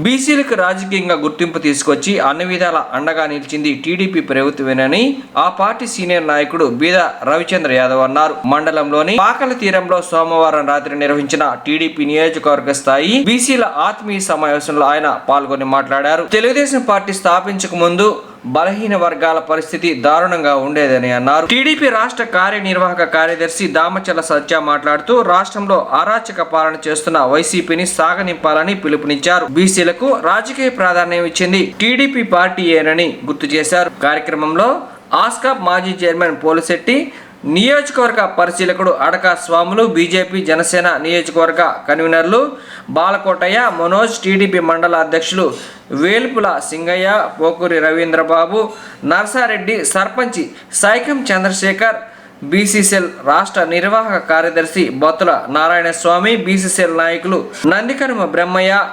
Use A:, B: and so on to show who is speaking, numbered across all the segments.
A: బీసీలకు రాజకీయంగా గుర్తింపు తీసుకొచ్చి అన్ని విధాల అండగా నిలిచింది టీడీపీ ప్రభుత్వమేనని ఆ పార్టీ సీనియర్ నాయకుడు బీద రవిచంద్ర యాదవ్ అన్నారు. మండలంలోని పాకల తీరంలో సోమవారం రాత్రి నిర్వహించిన టీడీపీ నియోజకవర్గ స్థాయి బీసీల ఆత్మీయ సమావేశంలో ఆయన పాల్గొని మాట్లాడారు. తెలుగుదేశం పార్టీ స్థాపించక ముందు బలహీన వర్గాల పరిస్థితి దారుణంగా ఉండేదని అన్నారు. టీడీపీ రాష్ట్ర కార్యనిర్వాహక కార్యదర్శి దామచల సత్య మాట్లాడుతూ రాష్ట్రంలో అరాచక పాలన చేస్తున్న వైసీపీని సాగనింపాలని పిలుపునిచ్చారు. బీసీలకు రాజకీయ ప్రాధాన్యం ఇచ్చింది టీడీపీ పార్టీయేనని గుర్తు చేశారు. కార్యక్రమంలో ఆస్కాప్ మాజీ చైర్మన్ పోలిశెట్టి, నియోజకవర్గ పరిశీలకుడు అడక స్వాములు, బీజేపీ జనసేన నియోజకవర్గ కన్వీనర్లు బాలకోటయ్య, మనోజ్, టీడీపీ మండల అధ్యక్షులు వేల్పుల సింగయ్య, పోకూరి రవీంద్రబాబు, నర్సారెడ్డి, సర్పంచి సైకం చంద్రశేఖర్, బీసీసీఎల్ రాష్ట్ర నిర్వాహక కార్యదర్శి బొత్తుల నారాయణస్వామి, బీసీసీఎల్ నాయకులు నందికనుమ బ్రహ్మయ్య,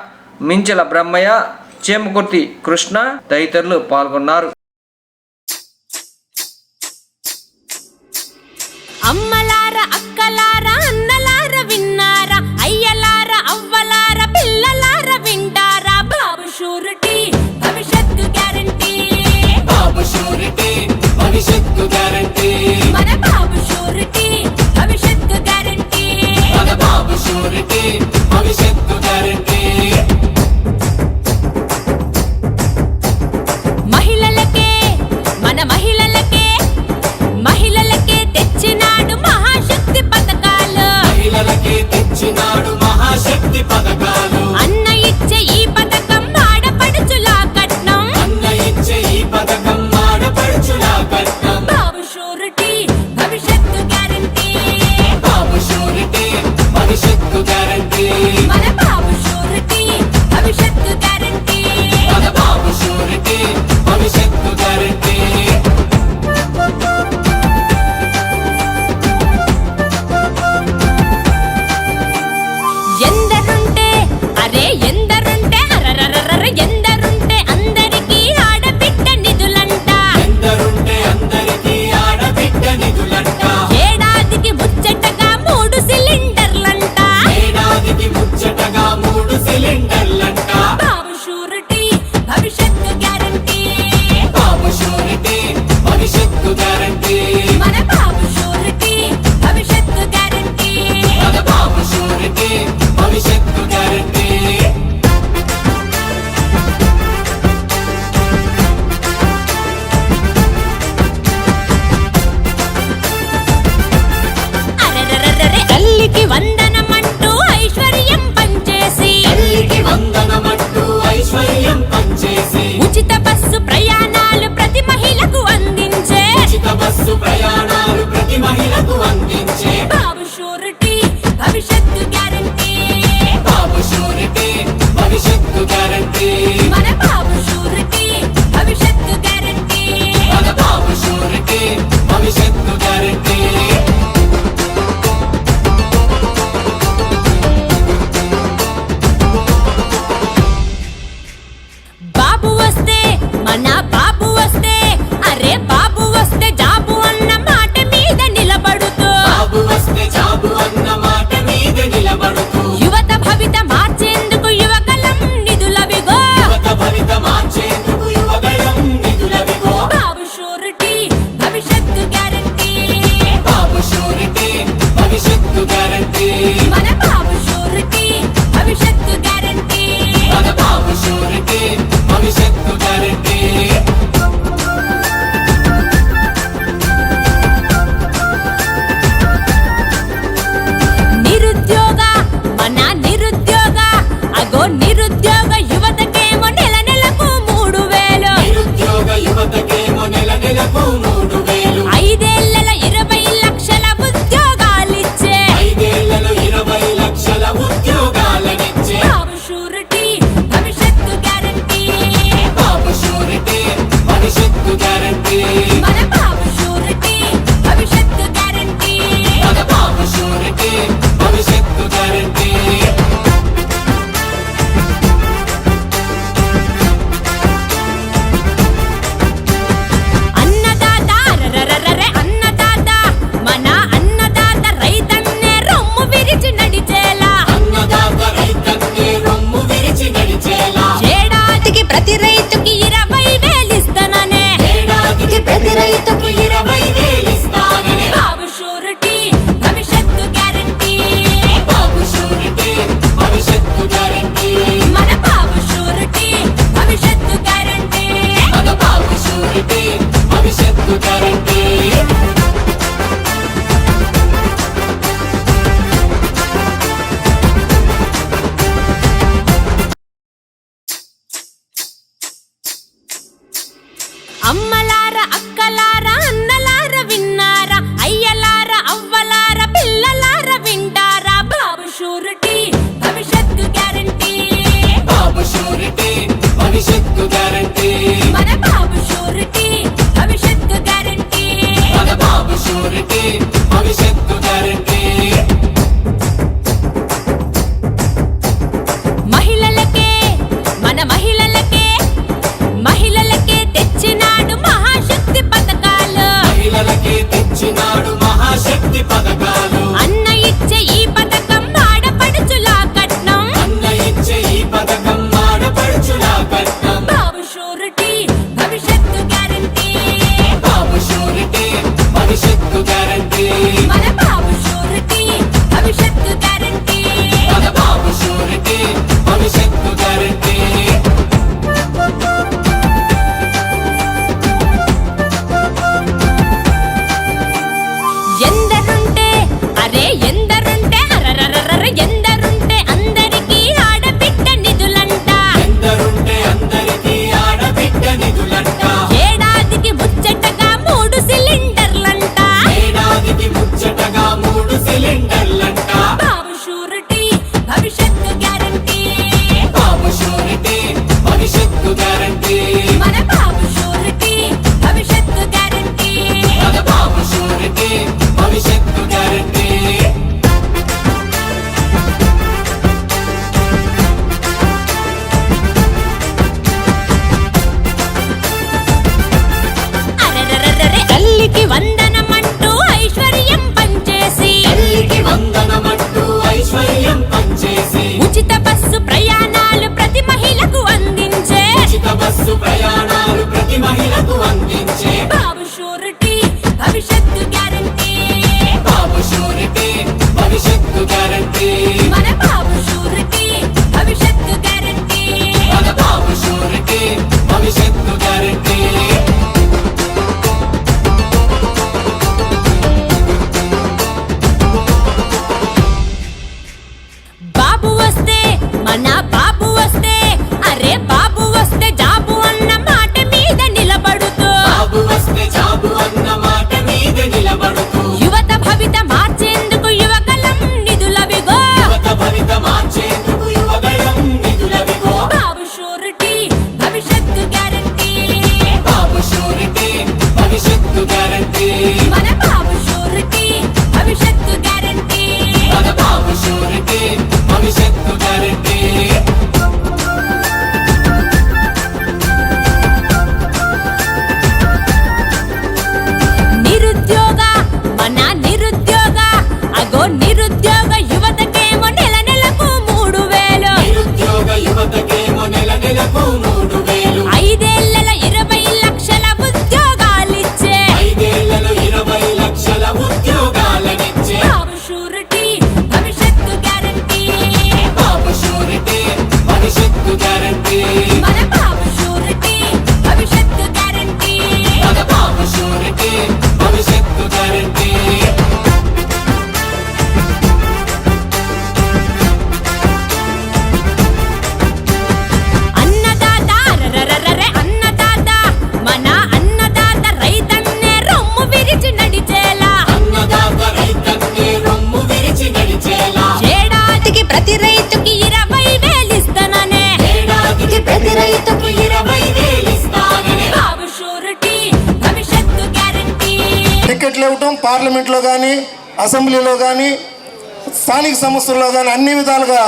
A: మించెల బ్రహ్మయ్య, చేమకుర్తి కృష్ణ తదితరులు పాల్గొన్నారు.
B: అమ్మలారా, అక్కలారా, అన్నలారా విన్నారా, అయ్యలారా, అవ్వలారా, పిల్లలారా వింటారా, బాబు షూరిటీ భవిష్యత్తు గ్యారంటీ,
C: బాబు షూరిటీ భవిష్యత్తు గ్యారంటీ,
B: మన బాబు షూరిటీ భవిష్యత్తు గ్యారంటీ,
C: మన బాబు షూరిటీ భవిష్యత్తు గ్యారంటీ.
B: మహిళలకే, మన మహిళలకే, మహిళలకే తెచ్చినాడు మహాశక్తి పథకాలు,
C: మహిళలకే తెచ్చినాడు మహాశక్తి పథకాలు,
B: అన్న ఇచ్చే ఈ పథకం ఆడపడుచులా కట్నం,
C: అన్న ఇచ్చే ఈ పథకం ఆడపడుచులా కట్నం,
B: బాబు షూరిటీ భవిష్యత్తు గ్యారంటీ,
C: బాబు షూరిటీ భవిష్యత్తు గ్యారంటీ,
B: మన బాబు షూరిటీ భవిష్యత్తు గ్యారంటీ,
C: మన బాబు షూరిటీ భవిష్యత్తు గ్యారంటీ.
B: ఎందరుంటే అరే ఎందరుంటే అరరరర ఎందరుంటే అందరికీ ఆడబిడ్డ నిధులంట,
C: ఎందరుంటే అందరికీ ఆడబిడ్డ నిధులంట,
B: ఏడాదికి ముచ్చటగా 3 సిలిండర్లంట,
C: ఏడాదికి ముచ్చటగా 3 సిలిండర్లంట,
B: బాబు షూరిటీ భవిష్యత్తు గ్యారంటీ,
C: బాబు షూరిటీ భవిష్యత్తు గ్యారంటీ,
B: మన బాబు షూరిటీ భవిష్యత్తు గ్యారంటీ,
C: మన బాబు షూరిటీ భవిష్యత్తు గ్యారంటీ.
B: అరెరెరెరె తల్లికి వందనమంటూ ఐశ్వర్యం పంచేసి,
C: తల్లికి వందనమంటూ ఐశ్వర్యం పంచేసి,
B: ఉచిత బస్సు ప్రయాణాలు ప్రతి మహిళకు అందించే,
C: ఉచిత బస్సు ప్రయాణాలు ప్రతి మహిళకు అందించే,
B: బాబు షూరిటీ భవిష్యత్తు గ్యారంటీ,
C: బాబు షూరిటీ భవిష్యత్తు గ్యారంటీ,
B: మన బాబు షూరిటీ భవిష్యత్తు గ్యారంటీ,
C: మన బాబు షూరిటీ భవిష్యత్తు గ్యారంటీ.
B: బాబు వస్తే మన బాబు వస్తే, అరే బాబు వస్తే జాబు అన్న మాట మీద నిలబడుతూ,
C: బాబు వస్తే జాబు అన్న మాట మీద నిలబడుతూ,
B: యువత భవిత మార్చేందుకు యువకలం నిధులవిగో,
C: యువత భవిత మార్చేందుకు యువగళం నిధులవిగో,
B: బాబు షూరిటీ భవిష్యత్తు గ్యారంటీ,
C: బాబు షూరిటీ భవిష్యత్తు గ్యారంటీ,
B: మన బాబు షూరిటీ భవిష్యత్తు గ్యారంటీ,
C: మన బాబు షూరిటీ భవిష్యత్తు గ్యారంటీ.
B: నిరుద్యోగ, మన నిరుద్యోగ, అగో నిరుద్యోగ యువతకేమో నెల నెలకు 3000,
C: నిరుద్యోగ యువతకేమో నెల నెలకు 3000,
B: 5 ఏళ్లలో 20 లక్షల ఉద్యోగాలిచ్చే,
C: 5 ఏళ్లలో 20 లక్షల ఉద్యోగాలనిచ్చే,
B: బాబు షూరిటీ భవిష్యత్తు గ్యారంటీ,
C: బాబు షూరిటీ భవిష్యత్తు గ్యారంటీ,
B: మన బాబు షూరిటీ భవిష్యత్తు గ్యారంటీ,
C: మన బాబు షూరిటీ భవిష్యత్తు గ్యారంటీ.
B: అన్నదాత రరరరరె అన్నదాత, మన అన్నదాత రైతన్నే రొమ్ము విరిచి నడిచేలా,
C: అన్నదాత రైతన్నే రొమ్ము విరిచి నడిచేలా,
B: ప్రతి రైతుకి 20,000 ఇస్తాననే
C: ఏడాదికి ప్రతి రైతుకు 20,000 ఇస్తానని
B: బాబు షూరిటీ భవిష్యత్తు గ్యారంటీ
C: బాబు షూరిటీ భవిష్యత్తు గ్యారంటీ
B: మన బాబు షూరిటీ భవిష్యత్తు గ్యారంటీ
C: మన బాబు షూరిటీ భవిష్యత్తు గ్యారంటీ
B: అమ్మలారా అక్కలారా అన్నలారా విన్నారా అయ్యలారా అవ్వలారా పిల్లలారా వింటారా బాబు షూరిటీ భవిష్యత్తు గ్యారంటీ
C: బాబు షూరిటీ భవిష్యత్తు గ్యారంటీ
B: మన బాబు షూరిటీ భవిష్యత్తు గ్యారంటీ
C: మన బాబు షూరిటీ భవిష్యత్తు గ్యారంటీ
B: మహిళలకే మన మహిళలకే తెచ్చినాడు మహాశక్తి పథకాలు
C: మహిళలకే తెచ్చినాడు మహాశక్తి పథకాలు
B: అన్న ఇచ్చే ఈ పథకం ఆడపడుచులా కట్నం
C: అన్న ఇచ్చే ఈ పథకం ఆడపడుచులా కట్నం
B: బాబు షూరిటీ భవిష్యత్తు గ్యారంటీ
C: బాబు షూరిటీ భవిష్యత్తు గ్యారంటీ
B: మన బాబు షూరిటీ భవిష్యత్తు గ్యారంటీ
C: మన బాబు షూరిటీ భవిష్యత్తు గ్యారంటీ
B: ఎందరుంటే అరే ఎందరుంటే అరరరరర ఎందరుంటే అందరికీ ఆడబిడ్డ నిధులంట
C: ఎందరుంటే అందరికీ ఆడబిడ్డ నిధులంట
B: ఏడాదికి ముచ్చటగా 3 సిలిండర్లంట
C: ఏడాదికి ముచ్చటగా 3 సిలిండర్లంట
B: బాబు షూరిటీ భవిష్యత్తు గ్యారంటీ
C: బాబు షూరిటీ భవిష్యత్తు గ్యారంటీ
B: మన బాబు షూరిటీ భవిష్యత్తు గ్యారంటీ
C: మన బాబు షూరిటీ భవిష్యత్తు గ్యారంటీ
B: అరెరెరెరెరె తల్లికి వందనమంటూ ఐశ్వర్యం పంచేసి
C: తల్లికి వందనమంటూ ఐశ్వర్యం పంచేసి
B: ఉచిత బస్సు ప్రయాణాలు ప్రతి మహిళకు అందించే
C: ఉచిత బస్సు ప్రయాణాలు ప్రతి మహిళకు అందించే
B: బాబు షూరిటీ భవిష్యత్తు గ్యారంటీ
C: బాబు షూరిటీ భవిష్యత్తు గ్యారంటీ
B: మన బాబు షూరిటీ భవిష్యత్తు గ్యారంటీ
C: మన బాబు షూరిటీ భవిష్యత్తు గ్యారంటీ
B: బాబు వస్తే మన బాబు వస్తే అరే బాబు వస్తే జాబు అన్న మాట మీద నిలబడుతూ
C: బాబు వస్తే జాబు అన్న మాట మీద నిలబడుతూ
B: యువత భవిత మార్చేందుకు యువకలం నిధులవిగో
C: యువత భవిత మార్చేందుకు యువగళం నిధులవిగో
B: బాబు షూరిటీ భవిష్యత్తు గ్యారంటీ
C: బాబు షూరిటీ భవిష్యత్తు గ్యారంటీ
B: మన బాబు షూరిటీ భవిష్యత్తు గ్యారంటీ
C: మన బాబు షూరిటీ భవిష్యత్తు గ్యారంటీ
B: నిరుద్యోగ మన నిరుద్యోగ అగో నిరుద్యోగ యువతకేమో నెల నెలకు 3,000
C: నిరుద్యోగ యువతకేమో నెల నెలకు 3,000
B: 5 ఏళ్లలో 20 లక్షల ఉద్యోగాలిచ్చే
C: 5 ఏళ్లలో 20 లక్షల ఉద్యోగాలనిచ్చే
B: బాబు షూరిటీ భవిష్యత్తు గ్యారంటీ
C: బాబు షూరిటీ భవిష్యత్తు గ్యారంటీ
B: మన బాబు షూరిటీ భవిష్యత్తు గ్యారంటీ
C: మన బాబు షూరిటీ భవిష్యత్తు గ్యారంటీ
B: అన్నదాత అరరరరరె అన్నదాత మన అన్నదాత రైతన్నే రొమ్ము విరిచి నడిచేలా
C: అన్నదాత రైతన్నే రొమ్ము విరిచి నడిచేలా
B: ఏడాదికి ప్రతి రైతుకి 20,000 ఇస్తాననే
C: ఏడాదికి ప్రతి రైతుకు 20,000 ఇస్తానని
B: బాబు షూరిటీ భవిష్యత్తు గ్యారంటీ
D: టికెట్లు ఇవ్వటం పార్లమెంట్లో కానీ అసెంబ్లీలో కానీ స్థానిక సంస్థల్లో కానీ అన్ని విధాలుగా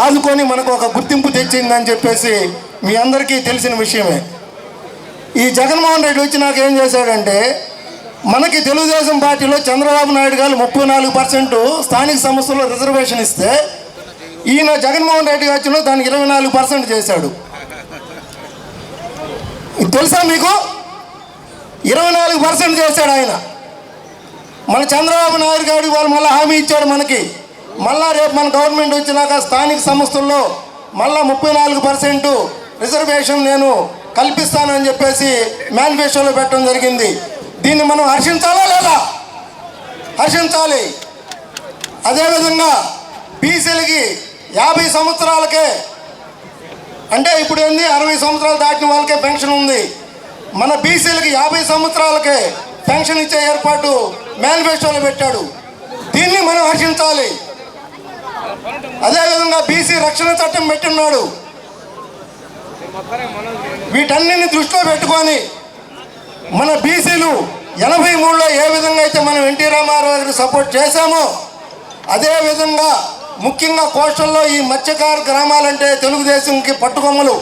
D: ఆదుకొని మనకు ఒక గుర్తింపు తెచ్చిందని చెప్పేసి మీ అందరికీ తెలిసిన విషయమే. ఈ జగన్మోహన్ రెడ్డి వచ్చి నాకు ఏం చేశాడంటే, మనకి తెలుగుదేశం పార్టీలో చంద్రబాబు నాయుడు గారు 34% స్థానిక సంస్థల్లో రిజర్వేషన్ ఇస్తే, ఈయన జగన్మోహన్ రెడ్డి వచ్చిన దానికి 24% చేశాడు. ఇది తెలుసా మీకు? 24% చేశాడు ఆయన. మన చంద్రబాబు నాయుడు గారు వాళ్ళు మళ్ళీ హామీ ఇచ్చాడు మనకి, మళ్ళా రేపు మన గవర్నమెంట్ వచ్చినాక స్థానిక సంస్థల్లో మళ్ళా 34% రిజర్వేషన్ నేను కల్పిస్తానని చెప్పేసి మేనిఫెస్టోలో పెట్టడం జరిగింది. దీన్ని మనం హర్షించాలా లేదా? హర్షించాలి. అదేవిధంగా బీసీలకి 50 సంవత్సరాలకే, అంటే ఇప్పుడు ఏంది 60 సంవత్సరాలు దాటిన వాళ్ళకే పెన్షన్ ఉంది. మన బీసీలకి 50 సంవత్సరాలకే పెన్షన్ ఇచ్చే ఏర్పాటు మేనిఫెస్టోలో పెట్టాడు. దీన్ని మనం హర్షించాలి. అదేవిధంగా బీసీ రక్షణ చట్టం పెట్టున్నాడు. వీటన్నిటిని దృష్టిలో పెట్టుకొని మన బీసీలు 83లో ఏ విధంగా అయితే మనం ఎన్టీ రామారావు గారికి సపోర్ట్ చేశామో అదేవిధంగా ముఖ్యంగా కోస్టల్లో ఈ మత్స్యకార గ్రామాలంటే తెలుగుదేశంకి పట్టుకొమ్మలు.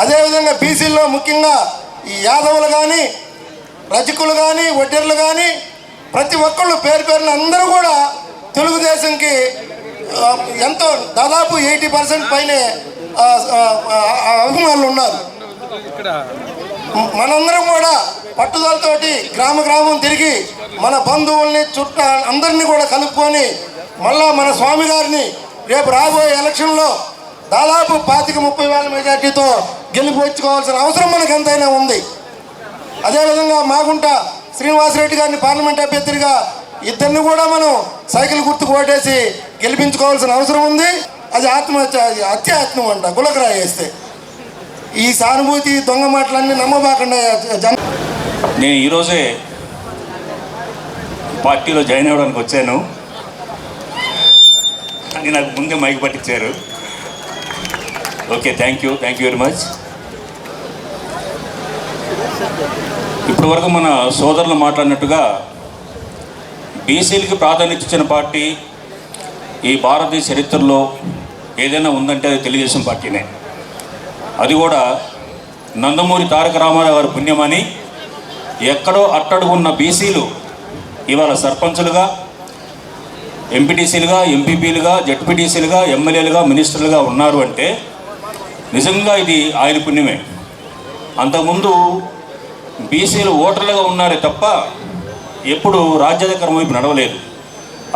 D: అదేవిధంగా బీసీల్లో ముఖ్యంగా ఈ యాదవులు కానీ రజకులు కానీ వడ్డెర్లు కానీ ప్రతి ఒక్కళ్ళు పేరు పేరున అందరూ కూడా తెలుగుదేశంకి ఎంతో దాదాపు 80% పైనే అభిమానులు ఉన్నారు. మనందరం కూడా పట్టుదలతోటి గ్రామ గ్రామం తిరిగి మన బంధువుల్ని చుట్ట అందరినీ కూడా కలుపుకొని మళ్ళా మన స్వామి గారిని రేపు రాబోయే ఎలక్షన్లో దాదాపు 25-30 వేల మెజార్టీతో గెలిపించుకోవాల్సిన అవసరం మనకు ఎంతైనా ఉంది. అదేవిధంగా మాగుంట శ్రీనివాసరెడ్డి గారిని పార్లమెంట్ అభ్యర్థిగా ఇద్దరిని కూడా మనం సైకిల్ గుర్తుకు ఓటేసి గెలిపించుకోవాల్సిన అవసరం ఉంది. అది ఆత్మహత్య, అది అత్యాత్మం అంట గులకరాయి వేస్తే. ఈ సానుభూతి దొంగ మాటలన్నీ నమ్మబాకుండా
E: నేను ఈరోజే పార్టీలో జాయిన్ అవ్వడానికి వచ్చాను అని నాకు ముందే మైక్ పట్టించారు. Okay, thank you very much. ఇప్పటి వరకు మన సోదరులు మాట్లాడినట్టుగా బీసీలకి ప్రాధాన్యత ఇచ్చిన పార్టీ ఈ భారతదేశ చరిత్రలో ఏదైనా ఉందంటే అది తెలుగుదేశం పార్టీనే. అది కూడా నందమూరి తారక రామారావు గారి పుణ్యమని ఎక్కడో అట్టడుగున్న బీసీలు ఇవాళ సర్పంచులుగా, ఎంపీటీసీలుగా, ఎంపీపీలుగా, జడ్పీటీసీలుగా, ఎమ్మెల్యేలుగా, మినిస్టర్లుగా ఉన్నారు అంటే నిజంగా ఇది ఆయన పుణ్యమే. అంతకుముందు బీసీలు ఓటర్లుగా ఉన్నారే తప్ప ఎప్పుడు రాజ్యాధికారం వైపు నడవలేదు.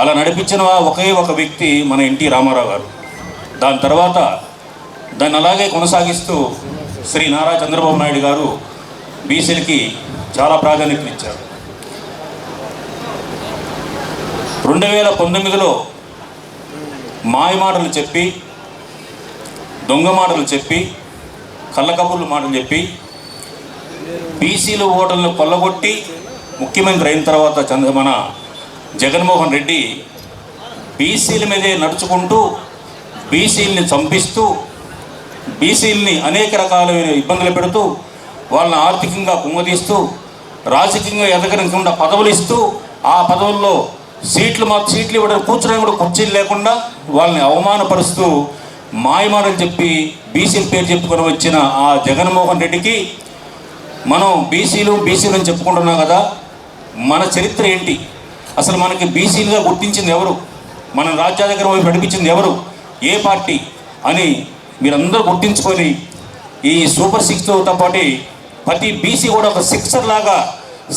E: అలా నడిపించిన ఒకే ఒక వ్యక్తి మన ఎన్టీ రామారావు గారు. దాని తర్వాత దాన్ని అలాగే కొనసాగిస్తూ శ్రీ నారా చంద్రబాబు నాయుడు గారు బీసీలకి చాలా ప్రాధాన్యతనిచ్చారు. 2019లో మాయమాటలు చెప్పి, దొంగ మాటలు చెప్పి, కళ్ళకబుర్లు మాటలు చెప్పి బీసీలు ఓటర్లను కొల్లగొట్టి ముఖ్యమంత్రి అయిన తర్వాత మన జగన్మోహన్ రెడ్డి బీసీల మీదే నడుచుకుంటూ బీసీలని చంపిస్తూ బీసీలని అనేక రకాలైన ఇబ్బందులు పెడుతూ వాళ్ళని ఆర్థికంగా కుంగదీస్తూ రాజకీయంగా ఎదగకుండా పదవులు ఇస్తూ ఆ పదవుల్లో సీట్లు ఇవ్వడం, కూర్చోడానికి కూడా కుర్చీలు లేకుండా వాళ్ళని అవమానపరుస్తూ మాయమాటలు చెప్పి బీసీల పేరు చెప్పుకొని వచ్చిన ఆ జగన్మోహన్ రెడ్డికి మనం బీసీలు అని చెప్పుకుంటున్నాం కదా, మన చరిత్ర ఏంటి, అసలు మనకి బీసీలుగా గుర్తించింది ఎవరు, మన రాజ్యాధికారం వైపు నడిపించింది ఎవరు, ఏ పార్టీ అని మీరందరూ గుర్తించుకొని ఈ సూపర్ 6తో పాటు ప్రతి బీసీ కూడా ఒక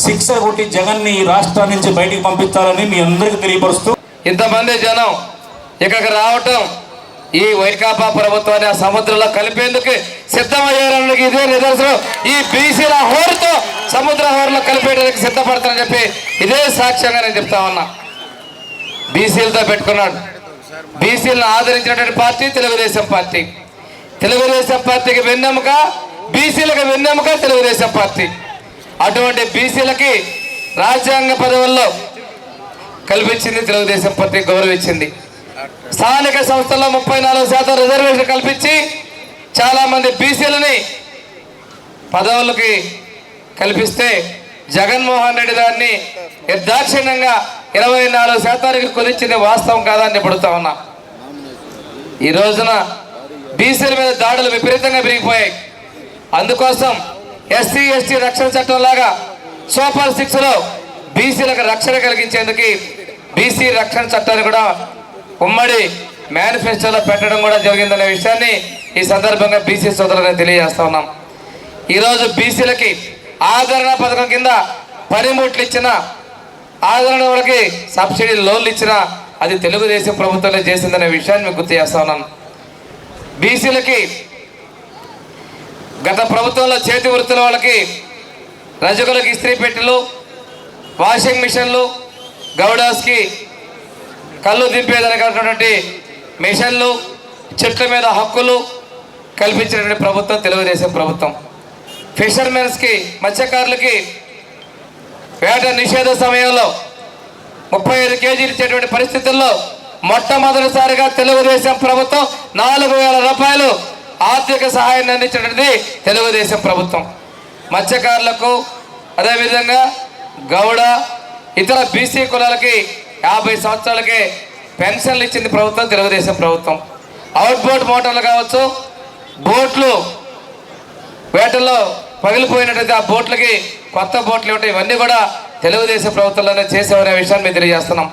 E: సిక్సర్ కొట్టి జగన్ని ఈ రాష్ట్రం నుంచి బయటికి పంపించాలని మీ అందరికీ తెలియపరుస్తూ
A: ఇంతమంది జనం ఇక్కడికి రావటం ఈ వైకాపా ప్రభుత్వాన్ని ఆ సముద్రంలో కలిపేందుకు సిద్ధమయ్యారని ఇదే నిదర్శనం. ఈ బీసీల హోరుతో సముద్ర హోరులో కలిపేయడానికి సిద్ధపడతారని చెప్పి ఇదే సాక్ష్యంగా నేను చెప్తా ఉన్నా. బీసీలతో పెట్టుకున్నాడు. బీసీలను ఆదరించినటువంటి పార్టీ తెలుగుదేశం పార్టీ. తెలుగుదేశం పార్టీకి వెన్నెముక, బీసీలకు వెన్నెముక తెలుగుదేశం పార్టీ. అటువంటి బీసీలకి రాజ్యాంగ పదవుల్లో కల్పించింది తెలుగుదేశం పార్టీ, గౌరవించింది. స్థానిక సంస్థల్లో 34% రిజర్వేషన్ కల్పించి చాలామంది బీసీలని పదవులకి కల్పిస్తే జగన్మోహన్ రెడ్డి దాన్ని నిర్దాక్షిణ్యంగా 24% కొలిచింది వాస్తవం కాదని చెబుతా ఉన్నా. ఈ రోజున బీసీల మీద దాడులు విపరీతంగా పెరిగిపోయాయి. అందుకోసం ఎస్సీ ఎస్టీ రక్షణ చట్టం లాగా సూపర్ 6లో బీసీలకు రక్షణ కలిగించేందుకు బీసీ రక్షణ చట్టాన్ని కూడా ఉమ్మడి మేనిఫెస్టోలో పెట్టడం కూడా జరిగిందనే విషయాన్ని ఈ సందర్భంగా బీసీ సోదరులను తెలియజేస్తా ఉన్నాం.
F: ఈరోజు బీసీలకి ఆదరణ పథకం కింద పనిముట్లు ఇచ్చిన, ఆదరణ వాళ్ళకి సబ్సిడీ లోన్లు ఇచ్చిన అది తెలుగుదేశం ప్రభుత్వమే చేసిందనే విషయాన్ని మీకు గుర్తు చేస్తా ఉన్నాను. బీసీలకి గత ప్రభుత్వంలో చేతి వృత్తుల వాళ్ళకి రజకులకి ఇస్త్రీ పెట్టెలు, వాషింగ్ మిషన్లు, గౌడాస్కి కళ్ళు దింపేదనటువంటి మిషన్లు, చెట్ల మీద హక్కులు కల్పించినటువంటి ప్రభుత్వం తెలుగుదేశం ప్రభుత్వం. ఫిషర్మెన్స్కి, మత్స్యకారులకి వేట నిషేధ సమయంలో 35 కేజీలు ఇచ్చేటువంటి పరిస్థితుల్లో మొట్టమొదటిసారిగా తెలుగుదేశం ప్రభుత్వం 4,000 రూపాయలు ఆర్థిక సహాయాన్ని అందించినది తెలుగుదేశం ప్రభుత్వం. మత్స్యకారులకు, అదేవిధంగా గౌడ, ఇతర బీసీ కులాలకి 50 సంవత్సరాలకే పెన్షన్లు ఇచ్చింది ప్రభుత్వం తెలుగుదేశం ప్రభుత్వం. అవుట్బోట్ మోటార్లు కావచ్చు, బోట్లు వేటల్లో పగిలిపోయినట్టయితే ఆ బోట్లకి కొత్త బోట్లు ఉంటాయి. ఇవన్నీ కూడా తెలుగుదేశం ప్రభుత్వంలోనే చేసేవనే విషయాన్ని మేము తెలియజేస్తున్నాం.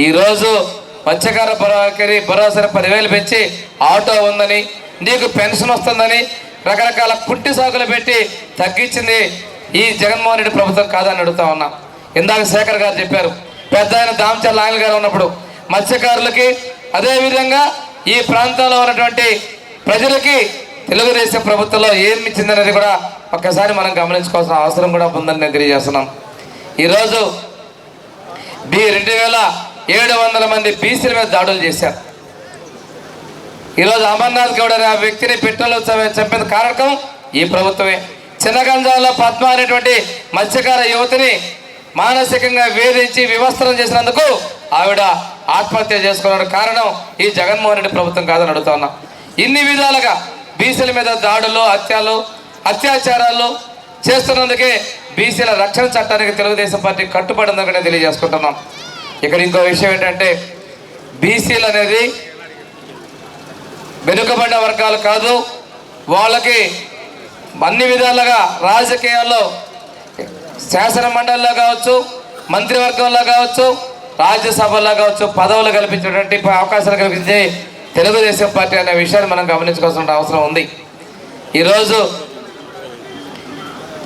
F: ఈరోజు మత్స్యకార భరోసా 10,000 పెంచి ఆటో ఉందని, నీకు పెన్షన్ వస్తుందని రకరకాల కుంటి సాగులు పెట్టి తగ్గించింది ఈ జగన్మోహన్ రెడ్డి ప్రభుత్వం కాదని అడుగుతా ఉన్నా. ఇందాక శేఖర్ గారు చెప్పారు, పెద్ద ఆయన దామచర్ల ఆయన గారు ఉన్నప్పుడు మత్స్యకారులకి, అదేవిధంగా ఈ ప్రాంతంలో ఉన్నటువంటి ప్రజలకి తెలుగుదేశం ప్రభుత్వంలో ఏమి ఇచ్చిందనేది కూడా ఒక్కసారి మనం గమనించుకోవాల్సిన అవసరం కూడా ఉందని నేను తెలియజేస్తున్నాం. ఈరోజు 2,700 మంది బీసీల మీద దాడులు చేశారు. ఈరోజు అమర్నాథ్ గౌడ్ అనే ఆ వ్యక్తిని పెట్రోల్ చంపిన కారకం ఈ ప్రభుత్వమే. చిన్నగంజాలో పద్మ అనేటువంటి మత్స్యకార యువతిని మానసికంగా వేధించి వివస్త్రం చేసినందుకు ఆవిడ ఆత్మహత్య చేసుకున్న కారణం ఈ జగన్మోహన్ రెడ్డి ప్రభుత్వం కాదని అడుగుతా ఉన్నా. ఇన్ని విధాలుగా బీసీల మీద దాడులు, అత్యాచారాలు చేస్తున్నందుకే బీసీల రక్షణ చట్టానికి తెలుగుదేశం పార్టీ కట్టుబడి ఉందని తెలియజేసుకుంటున్నాం. ఇక్కడ ఇంకో విషయం ఏంటంటే, బీసీలు అనేది వెనుకబడ్డ వర్గాలు కాదు. వాళ్ళకి అన్ని విధాలుగా రాజకీయాల్లో, శాసన మండలిలో కావచ్చు, మంత్రివర్గంలో కావచ్చు, రాజ్యసభలో కావచ్చు పదవులు కల్పించేటువంటి అవకాశాలు కల్పించే తెలుగుదేశం పార్టీ అనే విషయాన్ని మనం గమనించుకోవాల్సిన అవసరం ఉంది. ఈరోజు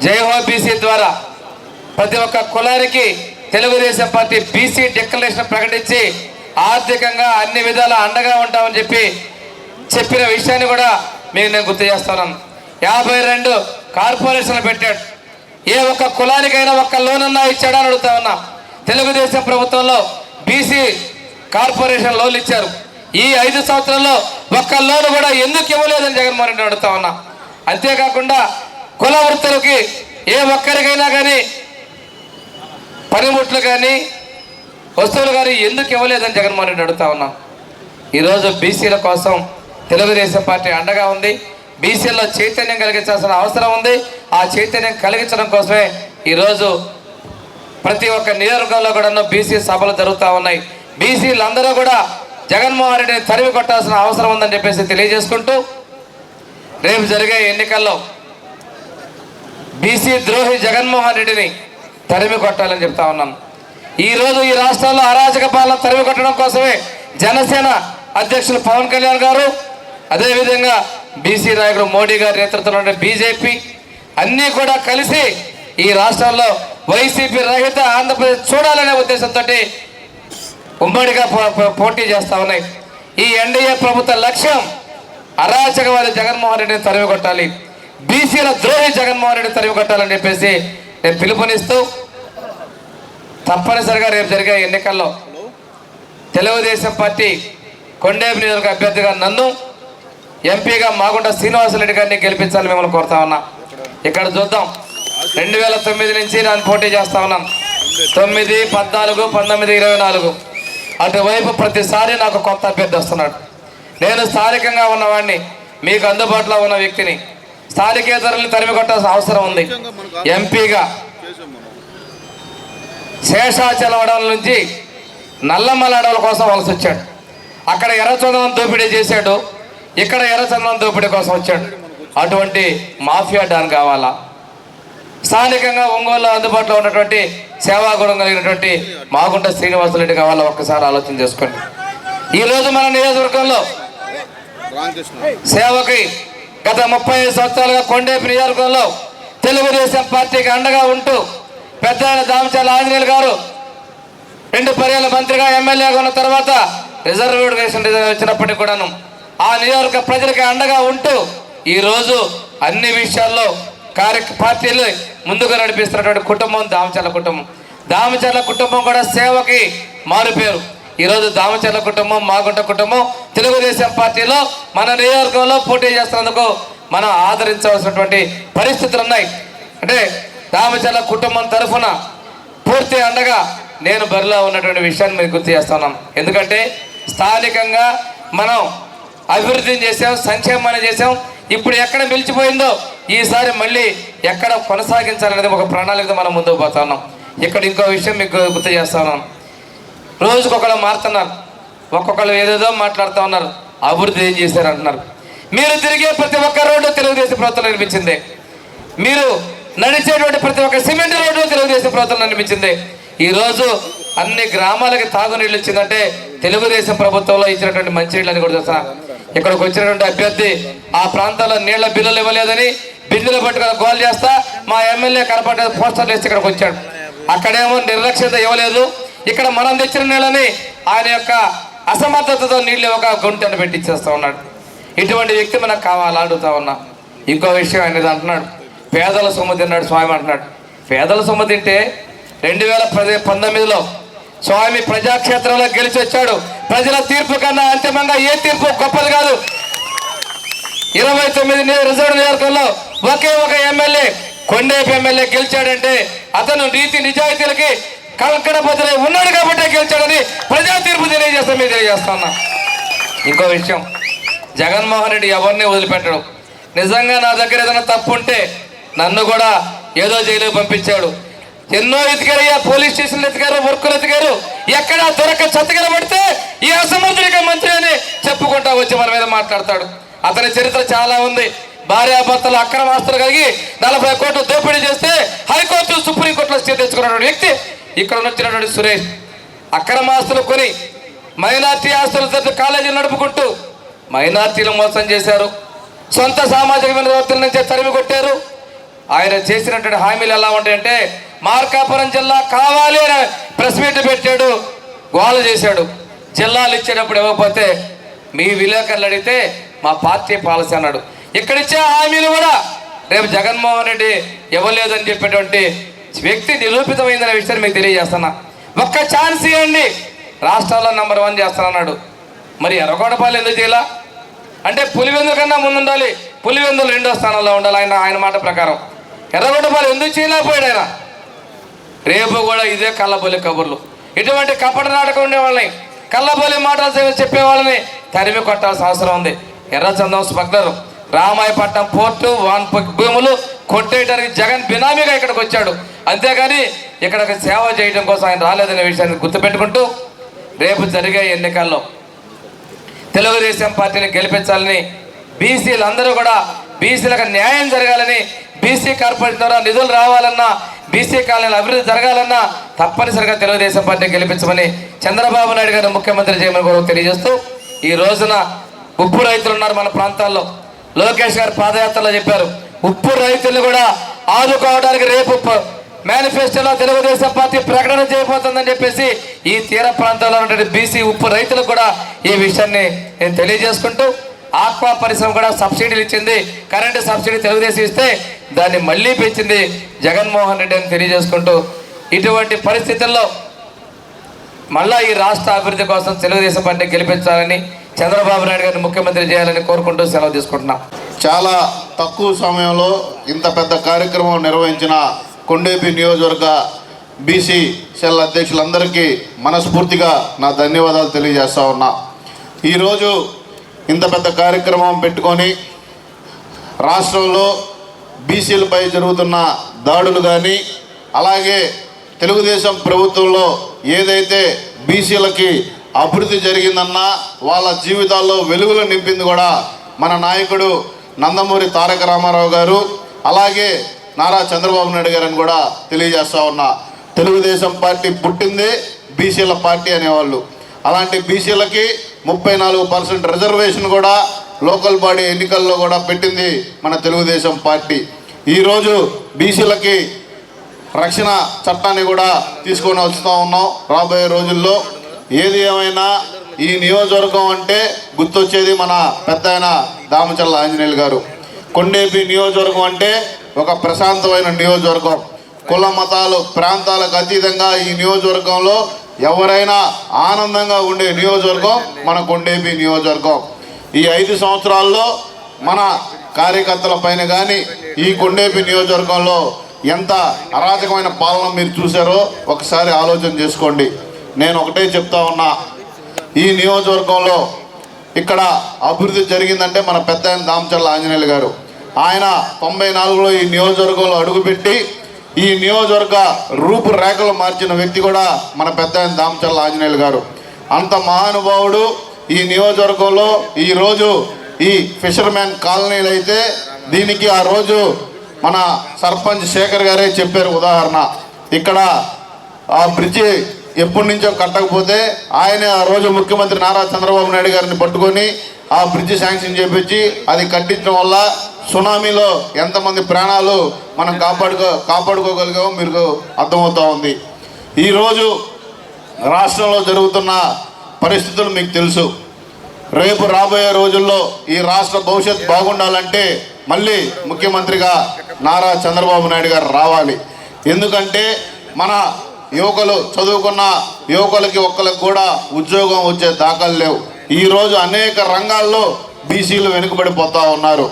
F: జైహో బీసీ ద్వారా ప్రతి ఒక్క కులానికి తెలుగుదేశం పార్టీ బీసీ డిక్లరేషన్ ప్రకటించి ఆర్థికంగా అన్ని విధాల అండగా ఉంటామని చెప్పిన విషయాన్ని కూడా మీకు నేను గుర్తు చేస్తున్నాను. 52 కార్పొరేషన్లు పెట్టాడు. ఏ ఒక్క కులానికైనా ఒక్క లోన్ అన్నా ఇచ్చాడని అడుగుతా ఉన్నా. తెలుగుదేశం ప్రభుత్వంలో బీసీ కార్పొరేషన్ లోన్లు ఇచ్చారు. ఈ 5 సంవత్సరాల్లో ఒక్క లోన్ కూడా ఎందుకు ఇవ్వలేదని జగన్మోహన్ రెడ్డి అడుగుతా ఉన్నా. అంతేకాకుండా కుల వృత్తులకి ఏ ఒక్కరికైనా కానీ పనిముట్లు కానీ వస్తువులు కానీ ఎందుకు ఇవ్వలేదని జగన్మోహన్ రెడ్డి అడుగుతా ఉన్నా. ఈరోజు బీసీల కోసం తెలుగుదేశం పార్టీ అండగా ఉంది. బీసీల్లో చైతన్యం కలిగించాల్సిన అవసరం ఉంది. ఆ చైతన్యం కలిగించడం కోసమే ఈరోజు ప్రతి ఒక్క నియోజకవర్గంలో కూడా బీసీ సభలు జరుగుతూ ఉన్నాయి. బీసీలు అందరూ కూడా జగన్మోహన్ రెడ్డిని తరిమి కొట్టాల్సిన అవసరం ఉందని చెప్పేసి తెలియజేసుకుంటూ, రేపు జరిగే ఎన్నికల్లో బీసీ ద్రోహి జగన్మోహన్ రెడ్డిని తరిమి కొట్టాలని చెప్తా ఉన్నాను. ఈరోజు ఈ రాష్ట్రంలో అరాచక పాలన తరిమి కొట్టడం కోసమే జనసేన అధ్యక్షులు పవన్ కళ్యాణ్ గారు, అదేవిధంగా బీసీ నాయకుడు మోడీ గారి నేతృత్వంలో బీజేపీ అన్నీ కూడా కలిసి ఈ రాష్ట్రంలో వైసీపీ రహిత ఆంధ్రప్రదేశ్ చూడాలనే ఉద్దేశంతో ఉమ్మడిగా పోటీ చేస్తూ ఉన్నాయి. ఈ ఎన్డీఏ ప్రభుత్వ లక్ష్యం అరాచకవాది జగన్మోహన్ రెడ్డిని తరిమి కొట్టాలి, బీసీల ద్రోహి జగన్మోహన్ రెడ్డి తరిమి కొట్టాలని చెప్పేసి నేను పిలుపునిస్తూ, తప్పనిసరిగా రేపు జరిగే ఎన్నికల్లో తెలుగుదేశం పార్టీ కొండేపు నియోజక అభ్యర్థిగా నన్ను, ఎంపీగా మాగుంట శ్రీనివాసరెడ్డి గారిని గెలిపించాలని మిమ్మల్ని కోరుతా ఉన్నా. ఇక్కడ చూద్దాం, 2009 నుంచి నేను పోటీ చేస్తా ఉన్నాను. 9, 14, 19, 24 అటువైపు ప్రతిసారి నాకు కొత్త అభ్యర్థి వస్తున్నాడు. నేను స్థానికంగా ఉన్నవాడిని, మీకు అందుబాటులో ఉన్న వ్యక్తిని, స్థానికేతరుల్ని తరిమి కొట్టాల్సిన అవసరం ఉంది. ఎంపీగా శేషాచలం అడవుల నుంచి నల్లమల్ల అడవుల కోసం వలస వచ్చాడు. అక్కడ ఎర్రచందనం దోపిడీ చేశాడు, ఇక్కడ ఎర్రచందనం దోపిడీ కోసం వచ్చాడు. అటువంటి మాఫియా డాన్ కావాలా? స్థానికంగా ఒంగోలులో అందుబాటులో ఉన్నటువంటి సేవాగుణం కలిగినటువంటి మాగుంట శ్రీనివాసరెడ్డి కావాలా? ఒక్కసారి ఆలోచన చేసుకోండి. ఈరోజు మన నియోజకవర్గంలో సేవకి గత 35 సంవత్సరాలుగా కొండేపి నియోజకవర్గంలో తెలుగుదేశం పార్టీకి అండగా ఉంటూ పెద్ద దామచర్ల ఆంజనేయులు గారు 2 పర్యాల మంత్రిగా ఎమ్మెల్యేగా ఉన్న తర్వాత రిజర్వేషన్ వచ్చినప్పటికీ కూడాను ఆ నియోజకవర్గ ప్రజలకి అండగా ఉంటూ ఈరోజు అన్ని విషయాల్లో పార్టీలు ముందుగా నడిపిస్తున్నటువంటి కుటుంబం దామచర్ల కుటుంబం. దామచర్ల కుటుంబం కూడా సేవకి మారిపోయారు. ఈరోజు దామచర్ల కుటుంబం, మాగుంట కుటుంబం తెలుగుదేశం పార్టీలో మన నియోజకవర్గంలో పోటీ చేస్తున్నందుకు మనం ఆదరించవలసినటువంటి పరిస్థితులు ఉన్నాయి. అంటే దామచర్ల కుటుంబం తరఫున పూర్తి అండగా నేను బరిలో ఉన్నటువంటి విషయాన్ని మీకు గుర్తు చేస్తున్నాను. ఎందుకంటే స్థానికంగా మనం అభివృద్ధిని చేసాం, సంక్షేమాన్ని చేసాం. ఇప్పుడు ఎక్కడ నిలిచిపోయిందో ఈసారి మళ్ళీ ఎక్కడ కొనసాగించాలనేది ఒక ప్రణాళికతో మనం ముందుకు పోతా ఉన్నాం. ఇక్కడ ఇంకో విషయం మీకు గుర్తు చేస్తా ఉన్నాను. రోజుకొకళ్ళు మారుతున్నారు, ఒక్కొక్కళ్ళు ఏదేదో మాట్లాడుతూ ఉన్నారు. అభివృద్ధి ఏం చేశారు అంటున్నారు. మీరు తిరిగే ప్రతి ఒక్క రోడ్డు తెలుగుదేశం ప్రభుత్వం నిర్మించింది. మీరు నడిచేటువంటి ప్రతి ఒక్క సిమెంట్ రోడ్డు తెలుగుదేశం ప్రభుత్వం నిర్మించింది. ఈరోజు అన్ని గ్రామాలకి తాగునీళ్ళు ఇచ్చిందంటే తెలుగుదేశం ప్రభుత్వంలో ఇచ్చినటువంటి మంచినీళ్ళని కూడా చూస్తున్నా. ఇక్కడికి వచ్చినటువంటి అభ్యర్థి ఆ ప్రాంతాల్లో నీళ్ల బిల్లులు ఇవ్వలేదని బిల్లులు పట్టుకొని గోల్ చేస్తా మా ఎమ్మెల్యే కనపడ్డ పోస్టర్లు వేసి ఇక్కడికి వచ్చాడు. అక్కడేమో నిర్లక్ష్యత ఇవ్వలేదు. ఇక్కడ మనం తెచ్చిన నీళ్ళని ఆయన యొక్క అసమర్థతతో నీళ్ళు ఒక గుంటను పెట్టించేస్తా ఉన్నాడు. ఇటువంటి వ్యక్తి మనకు కావాలా అడుగుతా ఉన్నా. ఇంకో విషయం ఆయన అంటున్నాడు, పేదల సొమ్ము తిన్నాడు స్వామి అంటున్నాడు. పేదల సొమ్ము తింటే 2019లో స్వామి ప్రజాక్షేత్రంలో గెలిచి వచ్చాడు. ప్రజల తీర్పు కన్నా అంతిమంగా ఏ తీర్పు గొప్పది కాదు. 29 రిజర్వ్ నియోజకవర్గంలో ఒకే ఒక ఎమ్మెల్యే కొండేపి ఎమ్మెల్యే గెలిచాడంటే అతను నీతి నిజాయితీలకి కలకడ బదులై ఉన్నాడు కాబట్టి గెలిచాడని ప్రజా తీర్పు తెలియజేస్తా మీకు తెలియజేస్తా ఉన్నా. ఇంకో విషయం, జగన్మోహన్ రెడ్డి ఎవరిని వదిలిపెట్టడు. నిజంగా నా దగ్గర ఏదైనా తప్పు ఉంటే నన్ను కూడా ఏదో జైలుకి పంపించాడు. ఎన్నో ఎతికారయ్యా, పోలీస్ స్టేషన్లు ఎతికారు, వర్కులు ఎతికారు. ఎక్కడ దొరక చత్తగల పడితే ఈ అసమర్థుడిగా మంత్రి అని చెప్పుకుంటా వచ్చి మన మీద మాట్లాడతాడు. అతని చరిత్ర చాలా ఉంది. భార్యాభర్తలు అక్రమ ఆస్తులు కలిగి 40 కోట్లు దోపిడీ చేస్తే హైకోర్టు, సుప్రీంకోర్టులో స్టే తెచ్చుకున్నటువంటి వ్యక్తి ఇక్కడ వచ్చినటువంటి సురేష్. అక్రమ ఆస్తులు కొని మైనార్టీ ఆస్తులతో కాలేజీలు నడుపుకుంటూ మైనార్టీలు మోసం చేశారు. సొంత సామాజిక వినోదతుల నుంచే తరిమి కొట్టారు. ఆయన చేసినటువంటి హామీలు ఎలా ఉంటాయంటే మార్కాపురం జిల్లా కావాలి అని ప్రెస్ మీట్ పెట్టాడు, గోల చేశాడు. జిల్లాలు ఇచ్చేటప్పుడు ఇవ్వకపోతే మీ విలేకరులు అడిగితే మా పార్టీ పాలసీ అన్నాడు. ఇక్కడిచ్చే హామీలు కూడా రేపు జగన్మోహన్ రెడ్డి ఇవ్వలేదని చెప్పేటువంటి వ్యక్తి నిరూపితమైందనే విషయాన్ని మీకు తెలియజేస్తున్నా. ఒక్క ఛాన్స్ ఇవ్వండి, రాష్ట్రాల్లో నంబర్ 1 చేస్తానన్నాడు. మరి ఎర్రగొండపాలెం ఎందుకు చేయాల అంటే పులివెందుల కన్నా ముందు ఉండాలి, పులివెందులు 2వ స్థానంలో ఉండాలి ఆయన మాట ప్రకారం. ఎర్రగొండపాలెం ఎందుకు చేయలేకపోయాడు ఆయన? రేపు కూడా ఇదే కళ్ళబొల్లి కబుర్లు, ఇటువంటి కపట నాటకం ఉండేవాళ్ళని, కళ్ళబొల్లి మాటలు చెప్పేవాళ్ళని తరిమి కొట్టాల్సిన అవసరం ఉంది. ఎర్రచందం స్మగ్లర్, రామాయపట్నం పోర్టు, భూములు కొట్టేయడానికి జగన్ బినామీగా ఇక్కడికి వచ్చాడు. అంతేగాని ఇక్కడికి సేవ చేయడం కోసం ఆయన రాలేదనే విషయాన్ని గుర్తుపెట్టుకుంటూ రేపు జరిగే ఎన్నికల్లో తెలుగుదేశం పార్టీని గెలిపించాలని, బీసీలు అందరూ కూడా బీసీలకు న్యాయం జరగాలని, బీసీ కార్పొరేషన్ ద్వారా నిధులు రావాలన్నా, బీసీ కాలనీల అభివృద్ధి జరగాలన్నా తప్పనిసరిగా తెలుగుదేశం పార్టీ గెలిపించమని చంద్రబాబు నాయుడు గారు ముఖ్యమంత్రి చేయమని కూడా తెలియజేస్తూ, ఈ రోజున ఉప్పు రైతులు ఉన్నారు మన ప్రాంతాల్లో. లోకేష్ గారు పాదయాత్రలో చెప్పారు, ఉప్పు రైతులను కూడా ఆదుకోవడానికి రేపు మేనిఫెస్టోలో తెలుగుదేశం పార్టీ ప్రకటన చేయబోతుందని చెప్పేసి ఈ తీర ప్రాంతాల్లో ఉన్నటువంటి బీసీ ఉప్పు రైతులకు కూడా ఈ విషయాన్ని నేను తెలియజేసుకుంటూ, ఆక్వా పరిశ్రమ కూడా సబ్సిడీలు ఇచ్చింది, కరెంటు సబ్సిడీ తెలుగుదేశం ఇస్తే దాన్ని మళ్ళీ పెంచింది జగన్మోహన్ రెడ్డి అని తెలియజేసుకుంటూ, ఇటువంటి పరిస్థితుల్లో మళ్ళా ఈ రాష్ట్ర అభివృద్ధి కోసం తెలుగుదేశం పార్టీ గెలిపించాలని, చంద్రబాబు నాయుడు గారిని ముఖ్యమంత్రి చేయాలని కోరుకుంటూ సెలవు తీసుకుంటున్నాం.
G: చాలా తక్కువ సమయంలో ఇంత పెద్ద కార్యక్రమం నిర్వహించిన కొండేపి నియోజకవర్గ బీసీ సెల్ అధ్యక్షులందరికీ మనస్ఫూర్తిగా నా ధన్యవాదాలు తెలియజేస్తా ఉన్నా. ఈరోజు ఇంత పెద్ద కార్యక్రమం పెట్టుకొని రాష్ట్రంలో బీసీలపై జరుగుతున్న దాడులు కానీ, అలాగే తెలుగుదేశం ప్రభుత్వంలో ఏదైతే బీసీలకి అభివృద్ధి జరిగిందన్నా వాళ్ళ జీవితాల్లో వెలుగులు నింపింది కూడా మన నాయకుడు నందమూరి తారక రామారావు గారు, అలాగే నారా చంద్రబాబు నాయుడు గారు అని కూడా తెలియజేస్తా ఉన్నా. తెలుగుదేశం పార్టీ పుట్టిందే బీసీల పార్టీ అనేవాళ్ళు. అలాంటి బీసీలకి 34% రిజర్వేషన్ కూడా లోకల్ బాడీ ఎన్నికల్లో కూడా పెట్టింది మన తెలుగుదేశం పార్టీ. ఈరోజు బీసీలకి రక్షణ చట్టాన్ని కూడా తీసుకొని వస్తూ ఉన్నాం రాబోయే రోజుల్లో. ఏది ఏమైనా ఈ నియోజకవర్గం అంటే గుర్తొచ్చేది మన పెద్దాయన దామచర్ల ఆంజనేయులు గారు. కొండేపి నియోజకవర్గం అంటే ఒక ప్రశాంతమైన నియోజకవర్గం. కుల మతాలు ప్రాంతాలకు అతీతంగా ఈ నియోజకవర్గంలో ఎవరైనా ఆనందంగా ఉండే నియోజకవర్గం మన కొండేపి నియోజకవర్గం. ఈ 5 సంవత్సరాల్లో మన కార్యకర్తల పైన కానీ ఈ కొండేపి నియోజకవర్గంలో ఎంత అరాచకమైన పాలన మీరు చూశారో ఒకసారి ఆలోచన చేసుకోండి. నేను ఒకటే చెప్తా ఉన్నా, ఈ నియోజకవర్గంలో ఇక్కడ అభివృద్ధి జరిగిందంటే మన పెద్దాయన దామచర్ల ఆంజనేయులు గారు. ఆయన 94లో ఈ నియోజకవర్గంలో అడుగుపెట్టి ఈ నియోజకవర్గ రూపురేఖలు మార్చిన వ్యక్తి కూడా మన పెద్దాయన దామచర్ల ఆంజనేయులు గారు. అంత మహానుభావుడు ఈ నియోజకవర్గంలో. ఈరోజు ఈ ఫిషర్మెన్ కాలనీలు అయితే దీనికి ఆ రోజు మన సర్పంచ్ శేఖర్ గారే చెప్పారు ఉదాహరణ. ఇక్కడ ఆ బ్రిడ్జి ఎప్పటి నుంచో కట్టకపోతే ఆయనే ఆ రోజు ముఖ్యమంత్రి నారా చంద్రబాబు నాయుడు గారిని పట్టుకొని ఆ బ్రిడ్జి శాంక్షన్ చేపించి అది కట్టించడం వల్ల సునామీలో ఎంతమంది ప్రాణాలు మనం కాపాడుకోగలిగామో మీకు అర్థమవుతూ ఉంది. ఈరోజు రాష్ట్రంలో జరుగుతున్న పరిస్థితులు మీకు తెలుసు. రేపు రాబోయే రోజుల్లో ఈ రాష్ట్ర భవిష్యత్తు బాగుండాలంటే మళ్ళీ ముఖ్యమంత్రిగా నారా చంద్రబాబు నాయుడు గారు రావాలి. ఎందుకంటే మన యువకులు చదువుకున్న యువకులకి ఒక్కరికి కూడా ఉద్యోగం వచ్చే దాఖలు లేవు. ఈరోజు అనేక రంగాల్లో బీసీలు వెనుకబడిపోతూ ఉన్నారు.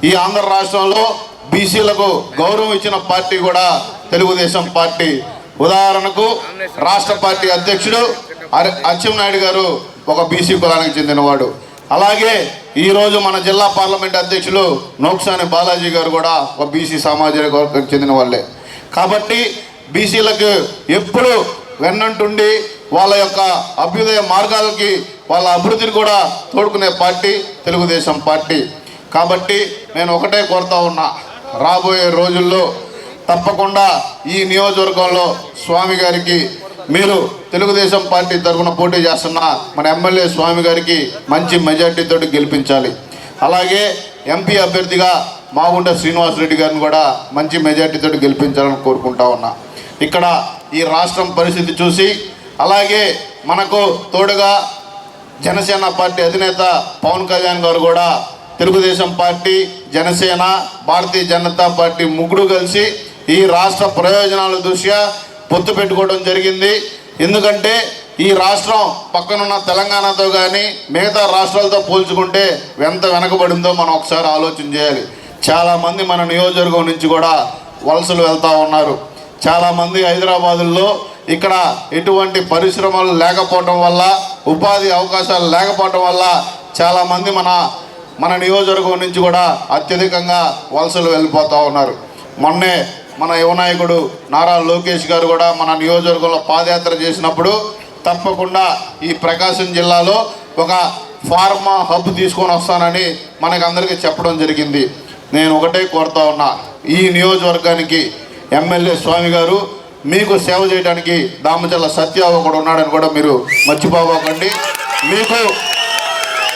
G: ఈ ఆంధ్ర రాష్ట్రంలో బీసీలకు గౌరవం ఇచ్చిన పార్టీ కూడా తెలుగుదేశం పార్టీ. ఉదాహరణకు రాష్ట్ర పార్టీ అధ్యక్షుడు అచ్చెన్నాయుడు గారు ఒక బీసీ కులానికి చెందినవాడు. అలాగే ఈరోజు మన జిల్లా పార్లమెంట్ అధ్యక్షులు నోక్సాని బాలాజీ గారు కూడా ఒక బీసీ సామాజిక వర్గానికి చెందిన వాళ్ళే. కాబట్టి బీసీలకు ఎప్పుడు వెన్నంటుండి వాళ్ళ యొక్క అభ్యుదయ మార్గాలకి వాళ్ళ అభివృద్ధిని కూడా తోడుకునే పార్టీ తెలుగుదేశం పార్టీ. కాబట్టి నేను ఒకటే కోరుతా ఉన్నా, రాబోయే రోజుల్లో తప్పకుండా ఈ నియోజకవర్గంలో స్వామి గారికి మీరు తెలుగుదేశం పార్టీ తరఫున పోటీ చేస్తున్న మన ఎమ్మెల్యే స్వామి గారికి మంచి మెజార్టీతో గెలిపించాలి. అలాగే ఎంపీ అభ్యర్థిగా మాగుంట శ్రీనివాసరెడ్డి గారిని కూడా మంచి మెజార్టీతో గెలిపించాలని కోరుకుంటా ఉన్నా. ఇక్కడ ఈ రాష్ట్రం పరిస్థితి చూసి అలాగే మనకు తోడుగా జనసేన పార్టీ అధినేత పవన్ కళ్యాణ్ గారు కూడా తెలుగుదేశం పార్టీ, జనసేన, భారతీయ జనతా పార్టీ ముగ్గురు కలిసి ఈ రాష్ట్ర ప్రయోజనాల దృష్ట్యా పొత్తు పెట్టుకోవడం జరిగింది. ఎందుకంటే ఈ రాష్ట్రం పక్కనున్న తెలంగాణతో కానీ మిగతా రాష్ట్రాలతో పోల్చుకుంటే ఎంత వెనకబడిందో మనం ఒకసారి ఆలోచన చేయాలి. చాలామంది మన నియోజకవర్గం నుంచి కూడా వలసలు వెళ్తూ ఉన్నారు. చాలామంది హైదరాబాదుల్లో ఇక్కడ ఎటువంటి పరిశ్రమలు లేకపోవడం వల్ల, ఉపాధి అవకాశాలు లేకపోవడం వల్ల చాలామంది మన నియోజకవర్గం నుంచి కూడా అత్యధికంగా వలసలు వెళ్ళిపోతూ ఉన్నారు. మొన్నే మన యువ నాయకుడు నారా లోకేష్ గారు కూడా మన నియోజకవర్గంలో పాదయాత్ర చేసినప్పుడు తప్పకుండా ఈ ప్రకాశం జిల్లాలో ఒక ఫార్మా హబ్ తీసుకొని వస్తానని మనకందరికీ చెప్పడం జరిగింది. నేను ఒకటే కోరుతా ఉన్నా, ఈ నియోజకవర్గానికి ఎమ్మెల్యే స్వామి గారు మీకు సేవ చేయడానికి దామచర్ల సత్య ఒకడు ఉన్నాడని కూడా మీరు మర్చిపోకండి. మీకు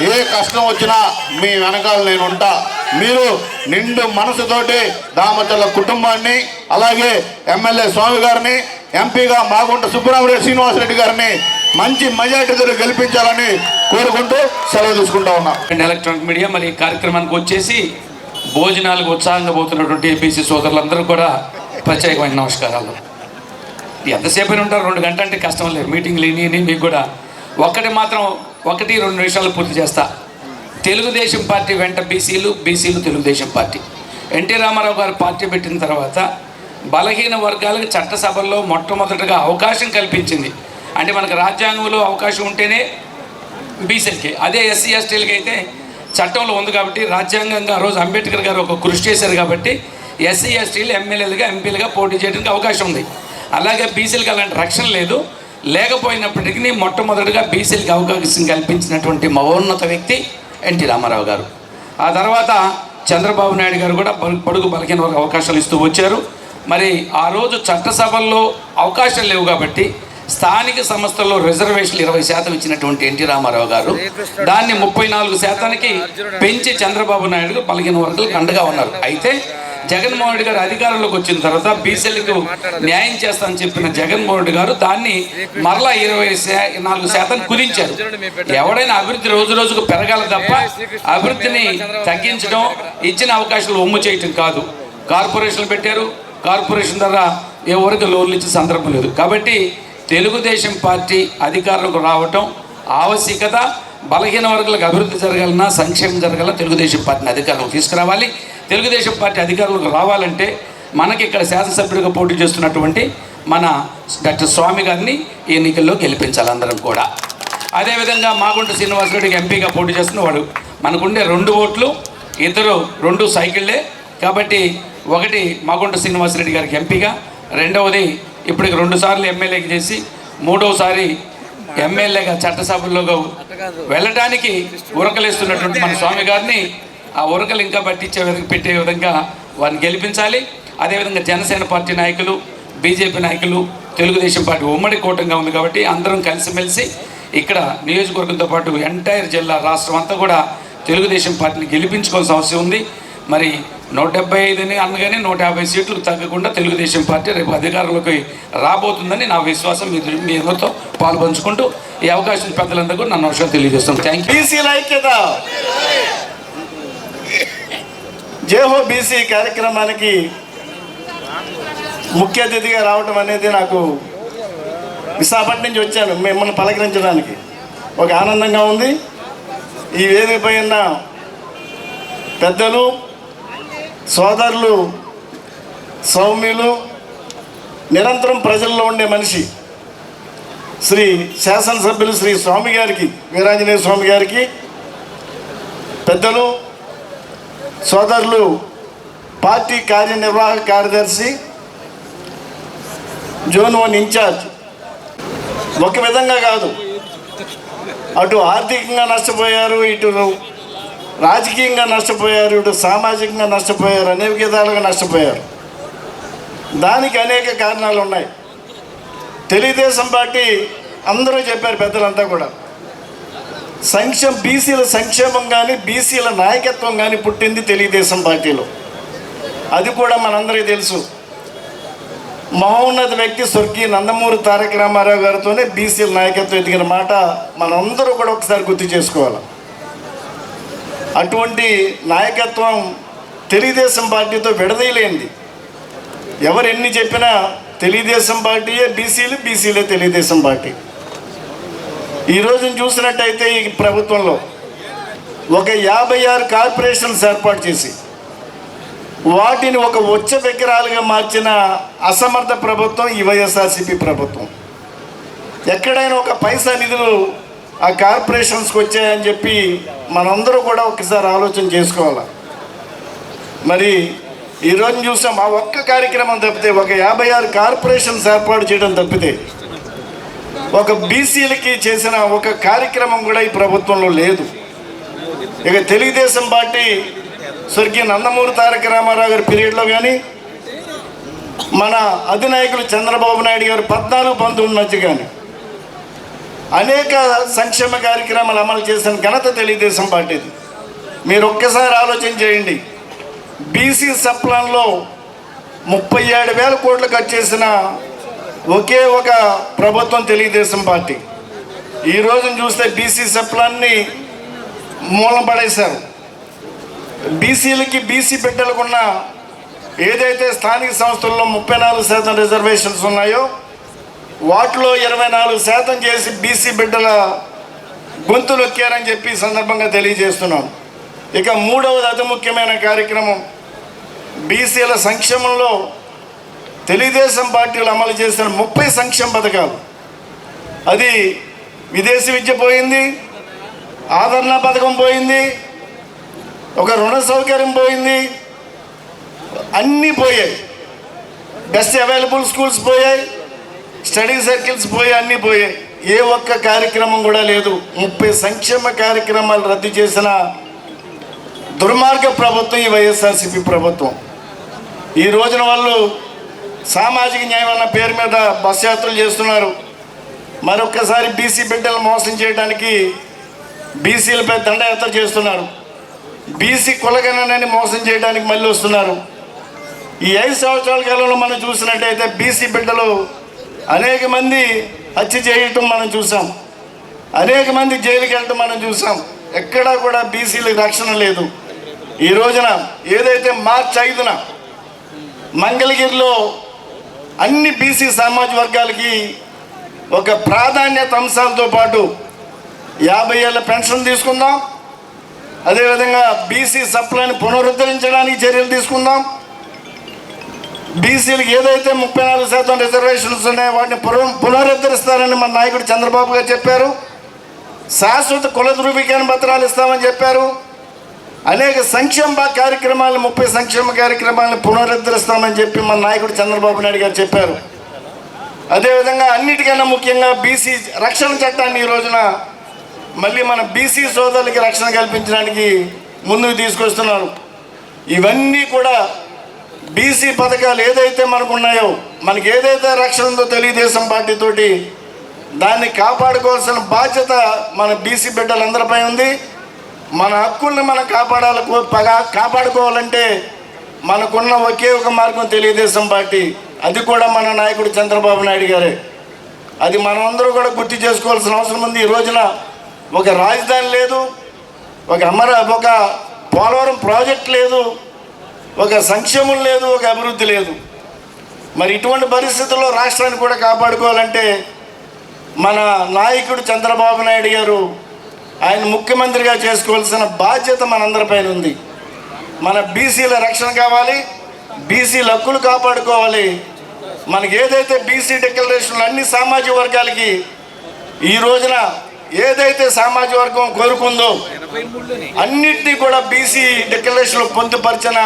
G: ఏ కష్టం వచ్చినా మీ వెనకాల నేను ఉంటా. మీరు నిండు మనసుతోటి దామచర్ల కుటుంబాన్ని, అలాగే ఎమ్మెల్యే స్వామి గారిని, ఎంపీగా మాగుంట సుబ్రహ్మణ్య శ్రీనివాసరెడ్డి గారిని మంచి మెజార్టీతో గెలిపించాలని కోరుకుంటూ సెలవు తీసుకుంటా ఉన్నా.
H: ఎలక్ట్రానిక్ మీడియా మరి ఈ కార్యక్రమానికి వచ్చేసి భోజనాలకు ఉత్సాహంగా పోతున్నటువంటి ఏపీసీ సోదరులందరూ కూడా ప్రత్యేకమైన నమస్కారాలు. ఎంతసేపు ఉంటారు? 2 గంటలు అంటే కష్టం లేదు. మీటింగ్లు ఇని మీకు కూడా ఒకటి 2 నిమిషాలు పూర్తి చేస్తా. తెలుగుదేశం పార్టీ వెంట బీసీలు తెలుగుదేశం పార్టీ. ఎన్టీ రామారావు గారు పార్టీ పెట్టిన తర్వాత బలహీన వర్గాలకు చట్టసభల్లో మొట్టమొదటిగా అవకాశం కల్పించింది. అంటే మనకు రాజ్యాంగంలో అవకాశం ఉంటేనే బీసీలకి, అదే ఎస్సీ ఎస్టీలకి అయితే చట్టంలో ఉంది. కాబట్టి రాజ్యాంగంగా ఆ రోజు అంబేద్కర్ గారు ఒక కృషి చేశారు. కాబట్టి ఎస్సీ ఎస్టీలు ఎమ్మెల్యేలుగా ఎంపీలుగా పోటీ చేయడానికి అవకాశం ఉంది. అలాగే బీసీలకు అలాంటి రక్షణ లేదు. లేకపోయినప్పటికీ మొట్టమొదటిగా బీసీలకు అవకాశం కల్పించినటువంటి మహోన్నత వ్యక్తి ఎన్టీ రామారావు గారు. ఆ తర్వాత చంద్రబాబు నాయుడు గారు కూడా పొడుగు బలహీన అవకాశాలు ఇస్తూ వచ్చారు. మరి ఆ రోజు చట్టసభల్లో అవకాశాలు లేవు కాబట్టి స్థానిక సంస్థల్లో రిజర్వేషన్లు 20% ఇచ్చినటువంటి ఎన్టీ రామారావు గారు దాన్ని 34%కి పెంచి చంద్రబాబు నాయుడు బలహీన వర్గాలకు అండగా ఉన్నారు. అయితే జగన్మోహన్ రెడ్డి గారు అధికారంలోకి వచ్చిన తర్వాత బీసీలకు న్యాయం చేస్తానని చెప్పిన జగన్మోహన్ రెడ్డి గారు దాన్ని మరలా 24% కుదించారు. ఎవడైనా అభివృద్ధి రోజు రోజుకు పెరగాలి తప్ప అభివృద్ధిని తగ్గించడం, ఇచ్చిన అవకాశాలు ఒమ్ము చేయటం కాదు. కార్పొరేషన్లు పెట్టారు, కార్పొరేషన్ ద్వారా ఎవరికి లోన్లు ఇచ్చే సందర్భం లేదు. కాబట్టి తెలుగుదేశం పార్టీ అధికారంలోకి రావటం ఆవశ్యకత. బలహీన వర్గాలకు అభివృద్ధి జరగాలన్నా, సంక్షేమం జరగాలన్నా తెలుగుదేశం పార్టీని అధికారంలోకి తీసుకురావాలి. తెలుగుదేశం పార్టీ అధికారంలోకి రావాలంటే మనకి ఇక్కడ శాసనసభ్యుడిగా పోటీ చేస్తున్నటువంటి మన డాక్టర్ స్వామి గారిని ఈ ఎన్నికల్లో గెలిపించాలి అందరం కూడా. అదేవిధంగా మాగుంట శ్రీనివాసరెడ్డికి ఎంపీగా పోటీ చేస్తున్నవాడు, మనకుండే 2 ఓట్లు, ఇద్దరు 2 సైకిళ్ళే. కాబట్టి ఒకటి మాగుంట శ్రీనివాసరెడ్డి గారికి ఎంపీగా, రెండవది ఇప్పటికి 2 సార్లు ఎమ్మెల్యేకి చేసి 3వసారి ఎమ్మెల్యేగా చట్టసభల్లోకి వెళ్ళడానికి ఉరకలేస్తున్నటువంటి మన స్వామి గారిని ఆ ఉరకలు ఇంకా పెట్టే విధంగా వారిని గెలిపించాలి. అదేవిధంగా జనసేన పార్టీ నాయకులు, బీజేపీ నాయకులు, తెలుగుదేశం పార్టీ ఉమ్మడి కూటమిగా ఉంది కాబట్టి అందరం కలిసిమెలిసి ఇక్కడ నియోజకవర్గంతో పాటు ఎంటైర్ జిల్లా, రాష్ట్రం అంతా కూడా తెలుగుదేశం పార్టీని గెలిపించుకోవాల్సిన అవసరం ఉంది. మరి 175 అనగానే 150 సీట్లు తగ్గకుండా తెలుగుదేశం పార్టీ రేపు అధికారంలోకి రాబోతుందని నా విశ్వాసం. మీ అందరితో పాల్పంచుకుంటూ ఈ అవకాశం పెద్దలందరూ కూడా నన్ను విషయాలు తెలియజేస్తాను. Thank you.
I: బీసీల ఐక్యత జేహో బీసీ కార్యక్రమానికి ముఖ్య అతిథిగా రావడం అనేది నాకు విశాఖపట్నం నుంచి వచ్చాను మిమ్మల్ని పలకరించడానికి ఒక ఆనందంగా ఉంది. ఈ వేదికపై ఉన్న పెద్దలు, సోదరులు, సౌమ్యులు, నిరంతరం ప్రజల్లో ఉండే మనిషి శ్రీ శాసనసభ్యులు శ్రీ స్వామి గారికి, వీరాంజనేయ స్వామి గారికి, పెద్దలు, సోదరులు, పార్టీ కార్యనిర్వాహక కార్యదర్శి, జోన్ 1 ఇన్ఛార్జ్, ఒక విధంగా కాదు, అటు ఆర్థికంగా నష్టపోయారు, ఇటు రాజకీయంగా నష్టపోయారు, ఇటు సామాజికంగా నష్టపోయారు, అనేక విధాలుగా నష్టపోయారు. దానికి అనేక కారణాలు ఉన్నాయి. తెలుగుదేశం పార్టీ అందరూ చెప్పారు, పెద్దలంతా కూడా, బీసీల సంక్షేమం కానీ బీసీల నాయకత్వం కానీ పుట్టింది తెలుగుదేశం పార్టీలో. అది కూడా మనందరికీ తెలుసు. మహోన్నత వ్యక్తి స్వర్గీయ నందమూరి తారక రామారావు గారితోనే బీసీల నాయకత్వం ఎదిగిన మాట మనందరూ కూడా ఒకసారి గుర్తు చేసుకోవాలి. అటువంటి నాయకత్వం తెలుగుదేశం పార్టీతో విడదీయలేంది. ఎవరు ఎన్ని చెప్పినా తెలుగుదేశం పార్టీయే బీసీలు, బీసీలే తెలుగుదేశం పార్టీ. ఈరోజు చూసినట్టయితే ఈ ప్రభుత్వంలో ఒక 56 కార్పొరేషన్స్ ఏర్పాటు చేసి వాటిని ఒక ఉచ్చ విగ్రహాలుగా మార్చిన అసమర్థ ప్రభుత్వం ఈ వైఎస్ఆర్సీపీ ప్రభుత్వం. ఎక్కడైనా ఒక పైసా నిధులు ఆ కార్పొరేషన్స్కి వచ్చాయని చెప్పి మనందరూ కూడా ఒకసారి ఆలోచన చేసుకోవాలి. మరి ఈరోజు చూసాం, ఆ ఒక్క కార్యక్రమం తప్పితే, ఒక 56 కార్పొరేషన్స్ ఏర్పాటు చేయడం తప్పితే ఒక బీసీలకి చేసిన ఒక కార్యక్రమం కూడా ఈ ప్రభుత్వంలో లేదు. ఇక తెలుగుదేశం పార్టీ స్వర్గీయ నందమూరి తారక రామారావు గారి పీరియడ్లో కానీ, మన అధినాయకులు చంద్రబాబు నాయుడు గారు 14-19 మధ్య కానీ అనేక సంక్షేమ కార్యక్రమాలు అమలు చేసిన ఘనత తెలుగుదేశం పార్టీది. మీరు ఒక్కసారి ఆలోచన చేయండి. బీసీ సప్లాన్లో 37,000 కోట్లు ఖర్చు చేసిన ఒకే ఒక ప్రభుత్వం తెలుగుదేశం పార్టీ. ఈ రోజును చూస్తే బీసీ సప్లాన్ని మూలం పడేశారు. బీసీలకి, బీసీ బిడ్డలకున్న ఏదైతే స్థానిక సంస్థల్లో 34% రిజర్వేషన్స్ ఉన్నాయో వాటిలో 24% చేసి బీసీ బిడ్డల గొంతులు ఎక్కారని చెప్పి సందర్భంగా తెలియజేస్తున్నాం. ఇక మూడవది అతి ముఖ్యమైన కార్యక్రమం, బీసీల సంక్షేమంలో తెలుగుదేశం పార్టీలు అమలు చేసిన 30 సంక్షేమ పథకాలు. అది విదేశీ విద్య పోయింది, ఆదరణ పథకం పోయింది, ఒక రుణ సౌకర్యం పోయింది, అన్నీ పోయాయి. బెస్ట్ అవైలబుల్ స్కూల్స్ పోయాయి, స్టడీ సర్కిల్స్ పోయాయి, అన్నీ పోయాయి. ఏ ఒక్క కార్యక్రమం కూడా లేదు. 30 సంక్షేమ కార్యక్రమాలు రద్దు చేసిన దుర్మార్గ ప్రభుత్వం ఈ వైఎస్ఆర్సీపీ ప్రభుత్వం. ఈ రోజున వాళ్ళు సామాజిక న్యాయం అన్న పేరు మీద బస్ యాత్రలు చేస్తున్నారు. మరొక్కసారి బీసీ బిడ్డలు మోసం చేయడానికి బీసీలపై దండయాత్ర చేస్తున్నారు. బీసీ కులగణనని మోసం చేయడానికి మళ్ళీ వస్తున్నారు. ఈ 5 సంవత్సరాల కాలంలో మనం చూసినట్టయితే బీసీ బిడ్డలు అనేక మంది హత్య చేయటం మనం చూసాం, అనేక మంది జైలుకి వెళ్ళటం మనం చూసాం. ఎక్కడా కూడా బీసీలకు రక్షణ లేదు. ఈ రోజున ఏదైతే మార్చి 5న మంగళగిరిలో అన్ని బీసీ సామాజిక వర్గాలకి ఒక ప్రాధాన్యత అంశాలతో పాటు 50 ఏళ్ళ పెన్షన్ తీసుకుందాం, అదేవిధంగా బీసీ సప్లైని పునరుద్ధరించడానికి చర్యలు తీసుకుందాం, బీసీలకు ఏదైతే 34% రిజర్వేషన్స్ ఉన్నాయో వాటిని పునరుద్ధరిస్తారని మన నాయకుడు చంద్రబాబు గారు చెప్పారు. శాశ్వత కుల ధృవీకరణ పత్రాలు ఇస్తామని చెప్పారు. అనేక సంక్షేమ కార్యక్రమాలు 30 సంక్షేమ కార్యక్రమాలను పునరుద్ధరిస్తామని చెప్పి మన నాయకుడు చంద్రబాబు నాయుడు గారు చెప్పారు. అదేవిధంగా అన్నిటికన్నా ముఖ్యంగా బీసీ రక్షణ చట్టాన్ని ఈ రోజున మళ్ళీ మన బీసీ సోదరులకి రక్షణ కల్పించడానికి ముందుకు తీసుకొస్తున్నారు. ఇవన్నీ కూడా బీసీ పథకాలు ఏదైతే మనకు ఉన్నాయో, మనకి ఏదైతే రక్షణ ఉందో తెలుగుదేశం పార్టీతోటి దాన్ని కాపాడుకోవాల్సిన బాధ్యత మన బీసీ బిడ్డలందరిపై ఉంది. మన హక్కుల్ని మనం కాపాడుకోవాలంటే మనకున్న ఒకే ఒక మార్గం తెలుగుదేశం పార్టీ, అది కూడా మన నాయకుడు చంద్రబాబు నాయుడు గారే. అది మనమందరూ కూడా గుర్తు చేసుకోవాల్సిన అవసరం ఉంది. ఈ రోజున ఒక రాజధాని లేదు, ఒక పోలవరం ప్రాజెక్ట్ లేదు, ఒక సంక్షేమం లేదు, ఒక అభివృద్ధి లేదు. మరి ఇటువంటి పరిస్థితుల్లో రాష్ట్రాన్ని కూడా కాపాడుకోవాలంటే మన నాయకుడు చంద్రబాబు నాయుడు గారు ఆయన ముఖ్యమంత్రిగా చేసుకోవాల్సిన బాధ్యత మనందరిపైన ఉంది. మన బీసీల రక్షణ కావాలి, బీసీల హక్కులు కాపాడుకోవాలి. మనకి ఏదైతే బీసీ డిక్లరేషన్లు అన్ని సామాజిక వర్గాలకి ఈ రోజున ఏదైతే సామాజిక వర్గం కోరుకుందో అన్నిటినీ కూడా బీసీ డిక్లరేషన్లు పొందుపరిచిన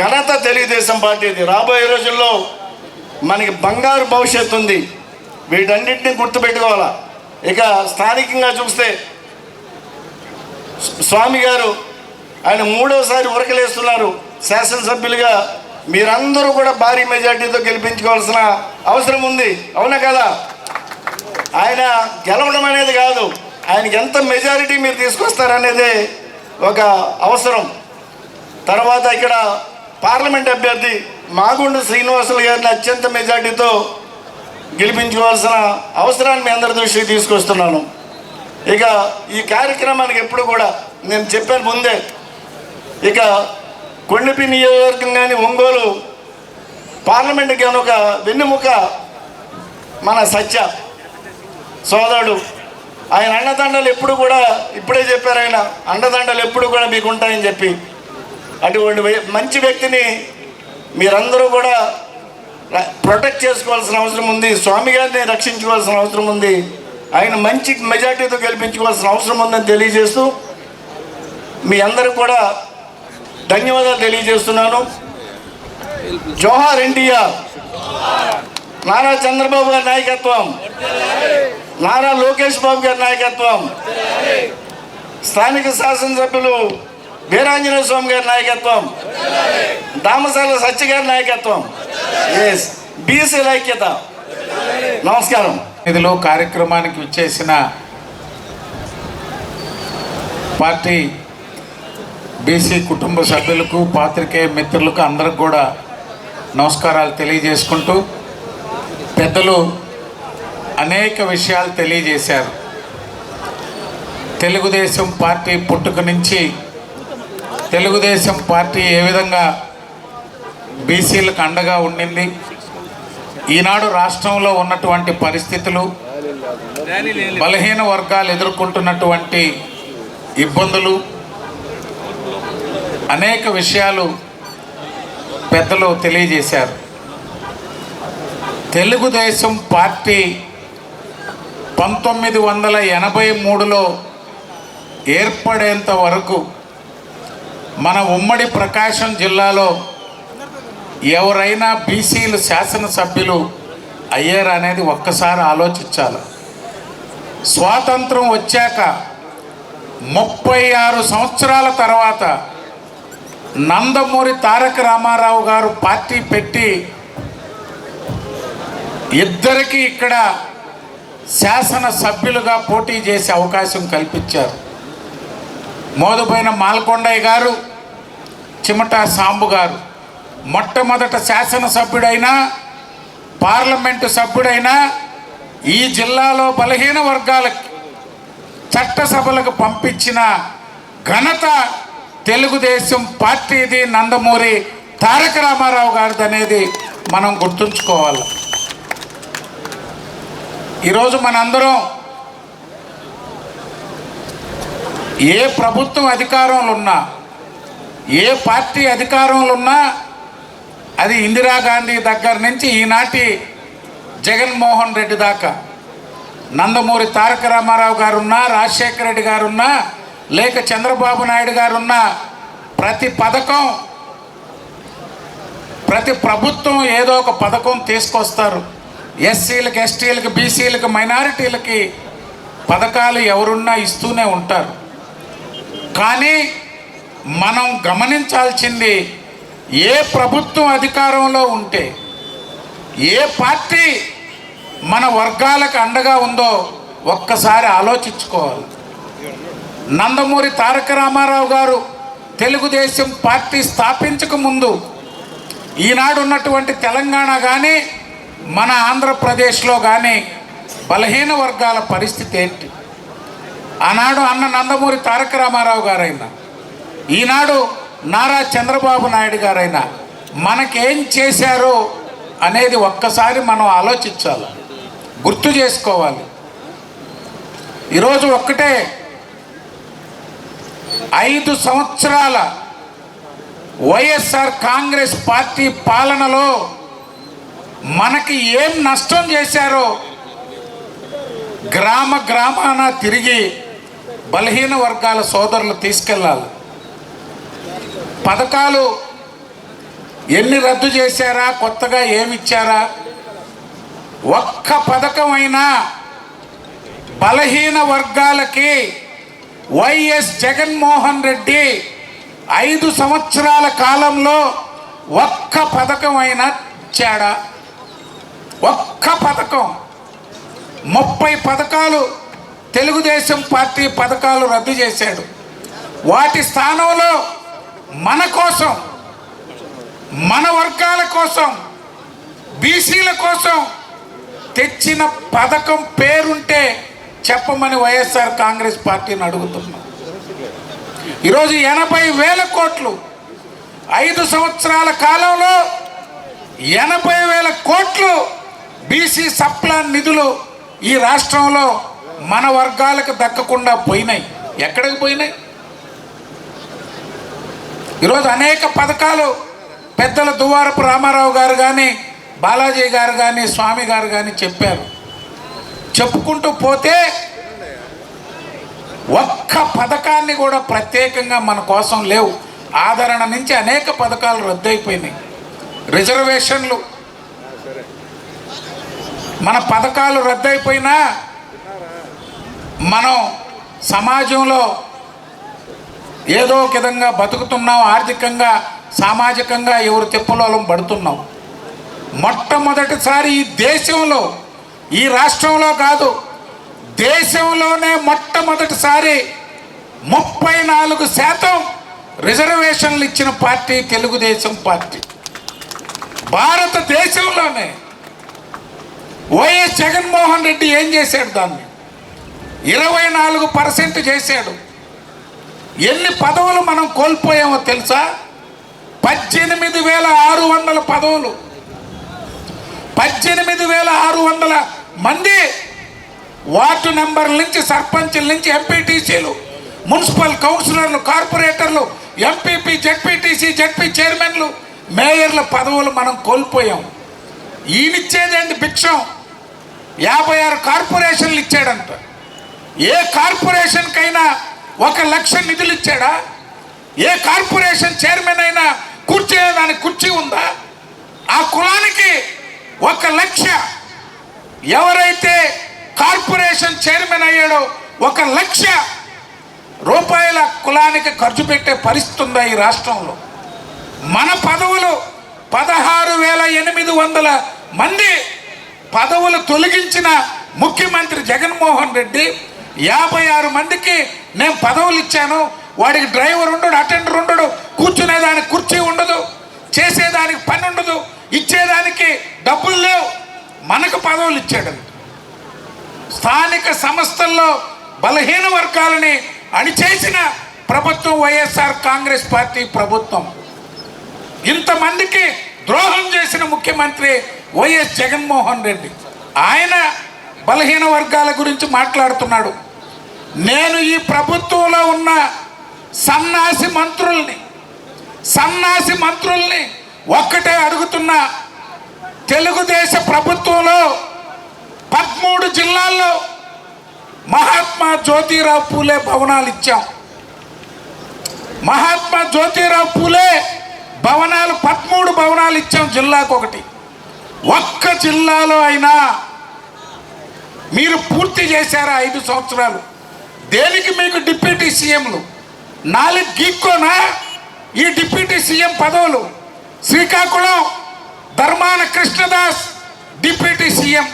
I: ఘనత తెలుగుదేశం పార్టీది. రాబోయే రోజుల్లో మనకి బంగారు భవిష్యత్తు ఉంది. వీటన్నిటిని గుర్తుపెట్టుకోవాలా. ఇక స్థానికంగా చూస్తే స్వామి గారు ఆయన 3వసారి ఉరకలేస్తున్నారు. శాసనసభ్యులుగా మీరందరూ కూడా భారీ మెజార్టీతో గెలిపించుకోవాల్సిన అవసరం ఉంది, అవునా కదా? ఆయన గెలవడం అనేది కాదు, ఆయనకి ఎంత మెజారిటీ మీరు తీసుకొస్తారనేదే ఒక అవసరం. తర్వాత ఇక్కడ పార్లమెంట్ అభ్యర్థి మాగుండు శ్రీనివాసులు గారిని అత్యంత మెజార్టీతో గెలిపించుకోవాల్సిన అవసరాన్ని మీ అందరి దృష్టికి తీసుకొస్తున్నాను. ఇక ఈ కార్యక్రమానికి ఎప్పుడు కూడా నేను చెప్పాను ముందే, ఇక కొండపి నియోజకవర్గం కానీ ఒంగోలు పార్లమెంట్ కానీ ఒక వెన్నెముక మన సత్య సోదరుడు. ఆయన అండదండలు ఎప్పుడు కూడా ఇప్పుడే చెప్పారు, ఆయన అండదండలు ఎప్పుడు కూడా మీకు ఉంటాయని చెప్పి. అటువంటి మంచి వ్యక్తిని మీరందరూ కూడా ప్రొటెక్ట్ చేసుకోవాల్సిన అవసరం ఉంది. స్వామి గారిని రక్షించుకోవాల్సిన అవసరం ఉంది. ఆయన మంచి మెజార్టీతో గెలిపించుకోవాల్సిన అవసరం ఉందని తెలియజేస్తూ మీ అందరూ కూడా ధన్యవాదాలు తెలియజేస్తున్నాను. జోహార్ ఎన్టీఆర్. నారా చంద్రబాబు గారి నాయకత్వం, నారా లోకేష్ బాబు గారి నాయకత్వం, స్థానిక శాసనసభ్యులు వీరాంజనేయ స్వామి గారి నాయకత్వం, దామసాల సత్య గారి నాయకత్వం, ఎస్ బీసీల ఐక్యత. నమస్కారం.
J: ఇదిలో కార్యక్రమానికి విచ్చేసిన పార్టీ బీసీ కుటుంబ సభ్యులకు, పాత్రికేయ మిత్రులకు అందరికి కూడా నమస్కారాలు తెలియజేసుకుంటూ, పెద్దలు అనేక విషయాలు తెలియజేశారు. తెలుగుదేశం పార్టీ పుట్టుక నుంచి తెలుగుదేశం పార్టీ ఏ విధంగా బీసీలకు అండగా ఉండింది, ఈనాడు రాష్ట్రంలో ఉన్నటువంటి పరిస్థితులు, బలహీన వర్గాలు ఎదుర్కొంటున్నటువంటి ఇబ్బందులు, అనేక విషయాలు పెద్దలు తెలియజేశారు. తెలుగుదేశం పార్టీ 1983లో ఏర్పడేంత వరకు మన ఉమ్మడి ప్రకాశం జిల్లాలో ఎవరైనా బీసీలు శాసనసభ్యులు అయ్యారు అనేది ఒక్కసారి ఆలోచించాలి. స్వాతంత్రం వచ్చాక 36 సంవత్సరాల తర్వాత నందమూరి తారక రామారావు గారు పార్టీ పెట్టి ఇద్దరికి ఇక్కడ శాసనసభ్యులుగా పోటీ చేసే అవకాశం కల్పించారు. మోదుబైన మాల్కొండయ్య గారు, చిమటా సాంబు గారు మొట్టమొదట శాసనసభ్యుడైనా పార్లమెంటు సభ్యుడైనా ఈ జిల్లాలో బలహీన వర్గాలకు చట్టసభలకు పంపించిన ఘనత తెలుగుదేశం పార్టీది, నందమూరి తారక రామారావు గారిది అనేది మనం గుర్తుంచుకోవాలి. ఈరోజు మనందరం ఏ ప్రభుత్వం అధికారంలో ఉన్నా, ఏ పార్టీ అధికారంలో ఉన్నా, అది ఇందిరాగాంధీ దగ్గర నుంచి ఈనాటి జగన్మోహన్ రెడ్డి దాకా, నందమూరి తారక రామారావు గారున్నా, రాజశేఖర రెడ్డి గారున్నా, లేక చంద్రబాబు నాయుడు గారున్నా, ప్రతి పథకం, ప్రతి ప్రభుత్వం ఏదో ఒక పథకం తీసుకొస్తారు. ఎస్సీలకు, ఎస్టీలకు, బీసీలకు, మైనారిటీలకి పథకాలు ఎవరున్నా ఇస్తూనే ఉంటారు. కానీ మనం గమనించాల్సింది, ఏ ప్రభుత్వం అధికారంలో ఉంటే, ఏ పార్టీ మన వర్గాలకు అండగా ఉందో ఒక్కసారి ఆలోచించుకోవాలి. నందమూరి తారక రామారావు గారు తెలుగుదేశం పార్టీ స్థాపించక ముందు ఈనాడు ఉన్నటువంటి తెలంగాణ కానీ మన ఆంధ్రప్రదేశ్లో కానీ బలహీన వర్గాల పరిస్థితి ఏంటి? ఆనాడు అన్న నందమూరి తారక రామారావు గారైనా, ఈనాడు నారా చంద్రబాబు నాయుడు గారైనా మనకేం చేశారో అనేది ఒక్కసారి మనం ఆలోచించాలి, గుర్తు చేసుకోవాలి. ఈరోజు ఒక్కటే, 5 సంవత్సరాల వైఎస్ఆర్ కాంగ్రెస్ పార్టీ పాలనలో మనకి ఏం నష్టం చేశారో గ్రామ గ్రామాన తిరిగి బలహీన వర్గాల సోదరులు తీసుకెళ్ళాలి. పథకాలు ఎన్ని రద్దు చేశారా, కొత్తగా ఏమిచ్చారా, ఒక్క పథకమైనా బలహీన వర్గాలకి వైఎస్ జగన్మోహన్ రెడ్డి 5 సంవత్సరాల కాలంలో ఒక్క పథకమైనా ఇచ్చాడా? ఒక్క పథకం. 30 పథకాలు తెలుగుదేశం పార్టీ పథకాలు రద్దు చేశాడు. వాటి స్థానంలో మన కోసం, మన వర్గాల కోసం, బీసీల కోసం తెచ్చిన పథకం పేరుంటే చెప్పమని వైఎస్ఆర్ కాంగ్రెస్ పార్టీని అడుగుతున్నాం. ఈరోజు 80,000 కోట్లు, 5 సంవత్సరాల కాలంలో 80,000 కోట్లు బీసీ సప్లాన్ నిధులు ఈ రాష్ట్రంలో మన వర్గాలకు దక్కకుండా పోయినాయి. ఎక్కడికి పోయినాయి? ఈరోజు అనేక పథకాలు పెద్దల దువ్వారపు రామారావు గారు కానీ, బాలాజీ గారు కానీ, స్వామి గారు కానీ చెప్పారు. చెప్పుకుంటూ పోతే ఒక్క పథకాన్ని కూడా ప్రత్యేకంగా మన కోసం లేవు. ఆదరణ నుంచి అనేక పథకాలు రద్దయిపోయినాయి. రిజర్వేషన్లు, మన పథకాలు రద్దయిపోయినా మనం సమాజంలో ఏదో ఒక విధంగా బతుకుతున్నాం. ఆర్థికంగా, సామాజికంగా ఎవరు తిప్పలోలం పడుతున్నాం. మొట్టమొదటిసారి ఈ దేశంలో, ఈ రాష్ట్రంలో కాదు, దేశంలోనే మొట్టమొదటిసారి 34% రిజర్వేషన్లు ఇచ్చిన పార్టీ తెలుగుదేశం పార్టీ. భారతదేశంలోనే. వైఎస్ జగన్మోహన్ రెడ్డి ఏం చేశాడు? దాన్ని 24% చేశాడు. ఎన్ని పదవులు మనం కోల్పోయామో తెలుసా? 18,600 పదవులు, 18,600 మంది వార్డు మెంబర్ల నుంచి, సర్పంచుల నుంచి, ఎంపీటీసీలు, మున్సిపల్ కౌన్సిలర్లు, కార్పొరేటర్లు, ఎంపీపీ, జెడ్పీటీసీ, జెడ్పీ చైర్మన్లు, మేయర్ల పదవులు మనం కోల్పోయాం. ఈయనిచ్చేదేంటి భిక్షం? 56 కార్పొరేషన్లు ఇచ్చాడంట. ఏ కార్పొరేషన్కైనా 1 లక్ష నిధులు ఇచ్చాడా? ఏ కార్పొరేషన్ చైర్మన్ అయినా కూర్చోదానికి కుర్చీ ఉందా? ఆ కులానికి 1 లక్ష, ఎవరైతే కార్పొరేషన్ చైర్మన్ అయ్యాడో 1 లక్ష రూపాయల కులానికి ఖర్చు పెట్టే పరిస్థితి ఉందా ఈ రాష్ట్రంలో? మన పదవులు 16,800 మంది పదవులు తొలగించిన ముఖ్యమంత్రి జగన్మోహన్ రెడ్డి 56 మందికి నేను పదవులు ఇచ్చాను, వాడికి డ్రైవర్ ఉండడు, అటెండర్ ఉండడు, కూర్చునేదానికి కుర్చీ ఉండదు, చేసేదానికి పని ఉండదు, ఇచ్చేదానికి డబ్బులు లేవు, మనకు పదవులు ఇచ్చాడు. స్థానిక సంస్థల్లో బలహీన వర్గాలని అణిచేసిన ప్రభుత్వం వైఎస్ఆర్ కాంగ్రెస్ పార్టీ ప్రభుత్వం. ఇంతమందికి ద్రోహం చేసిన ముఖ్యమంత్రి వైఎస్ జగన్మోహన్ రెడ్డి. ఆయన బలహీన వర్గాల గురించి మాట్లాడుతున్నాడు. నేను ఈ ప్రభుత్వంలో ఉన్న సన్నాసి మంత్రుల్ని ఒక్కటే అడుగుతున్నా. తెలుగుదేశ ప్రభుత్వంలో 13 జిల్లాల్లో మహాత్మా జ్యోతిరావు పూలే భవనాలు ఇచ్చాం. మహాత్మా జ్యోతిరావు పూలే భవనాలు 13 భవనాలు ఇచ్చాం, జిల్లాకు ఒకటి. ఒక్క జిల్లాలో అయినా మీరు పూర్తి చేశారా 5 సంవత్సరాలు? దేనికి మీకు డిప్యూటీ సీఎంలు? 4 గీక్కోనా ఈ డిప్యూటీ సీఎం పదవులు? శ్రీకాకుళం ధర్మాన కృష్ణదాస్ డిప్యూటీ సీఎం,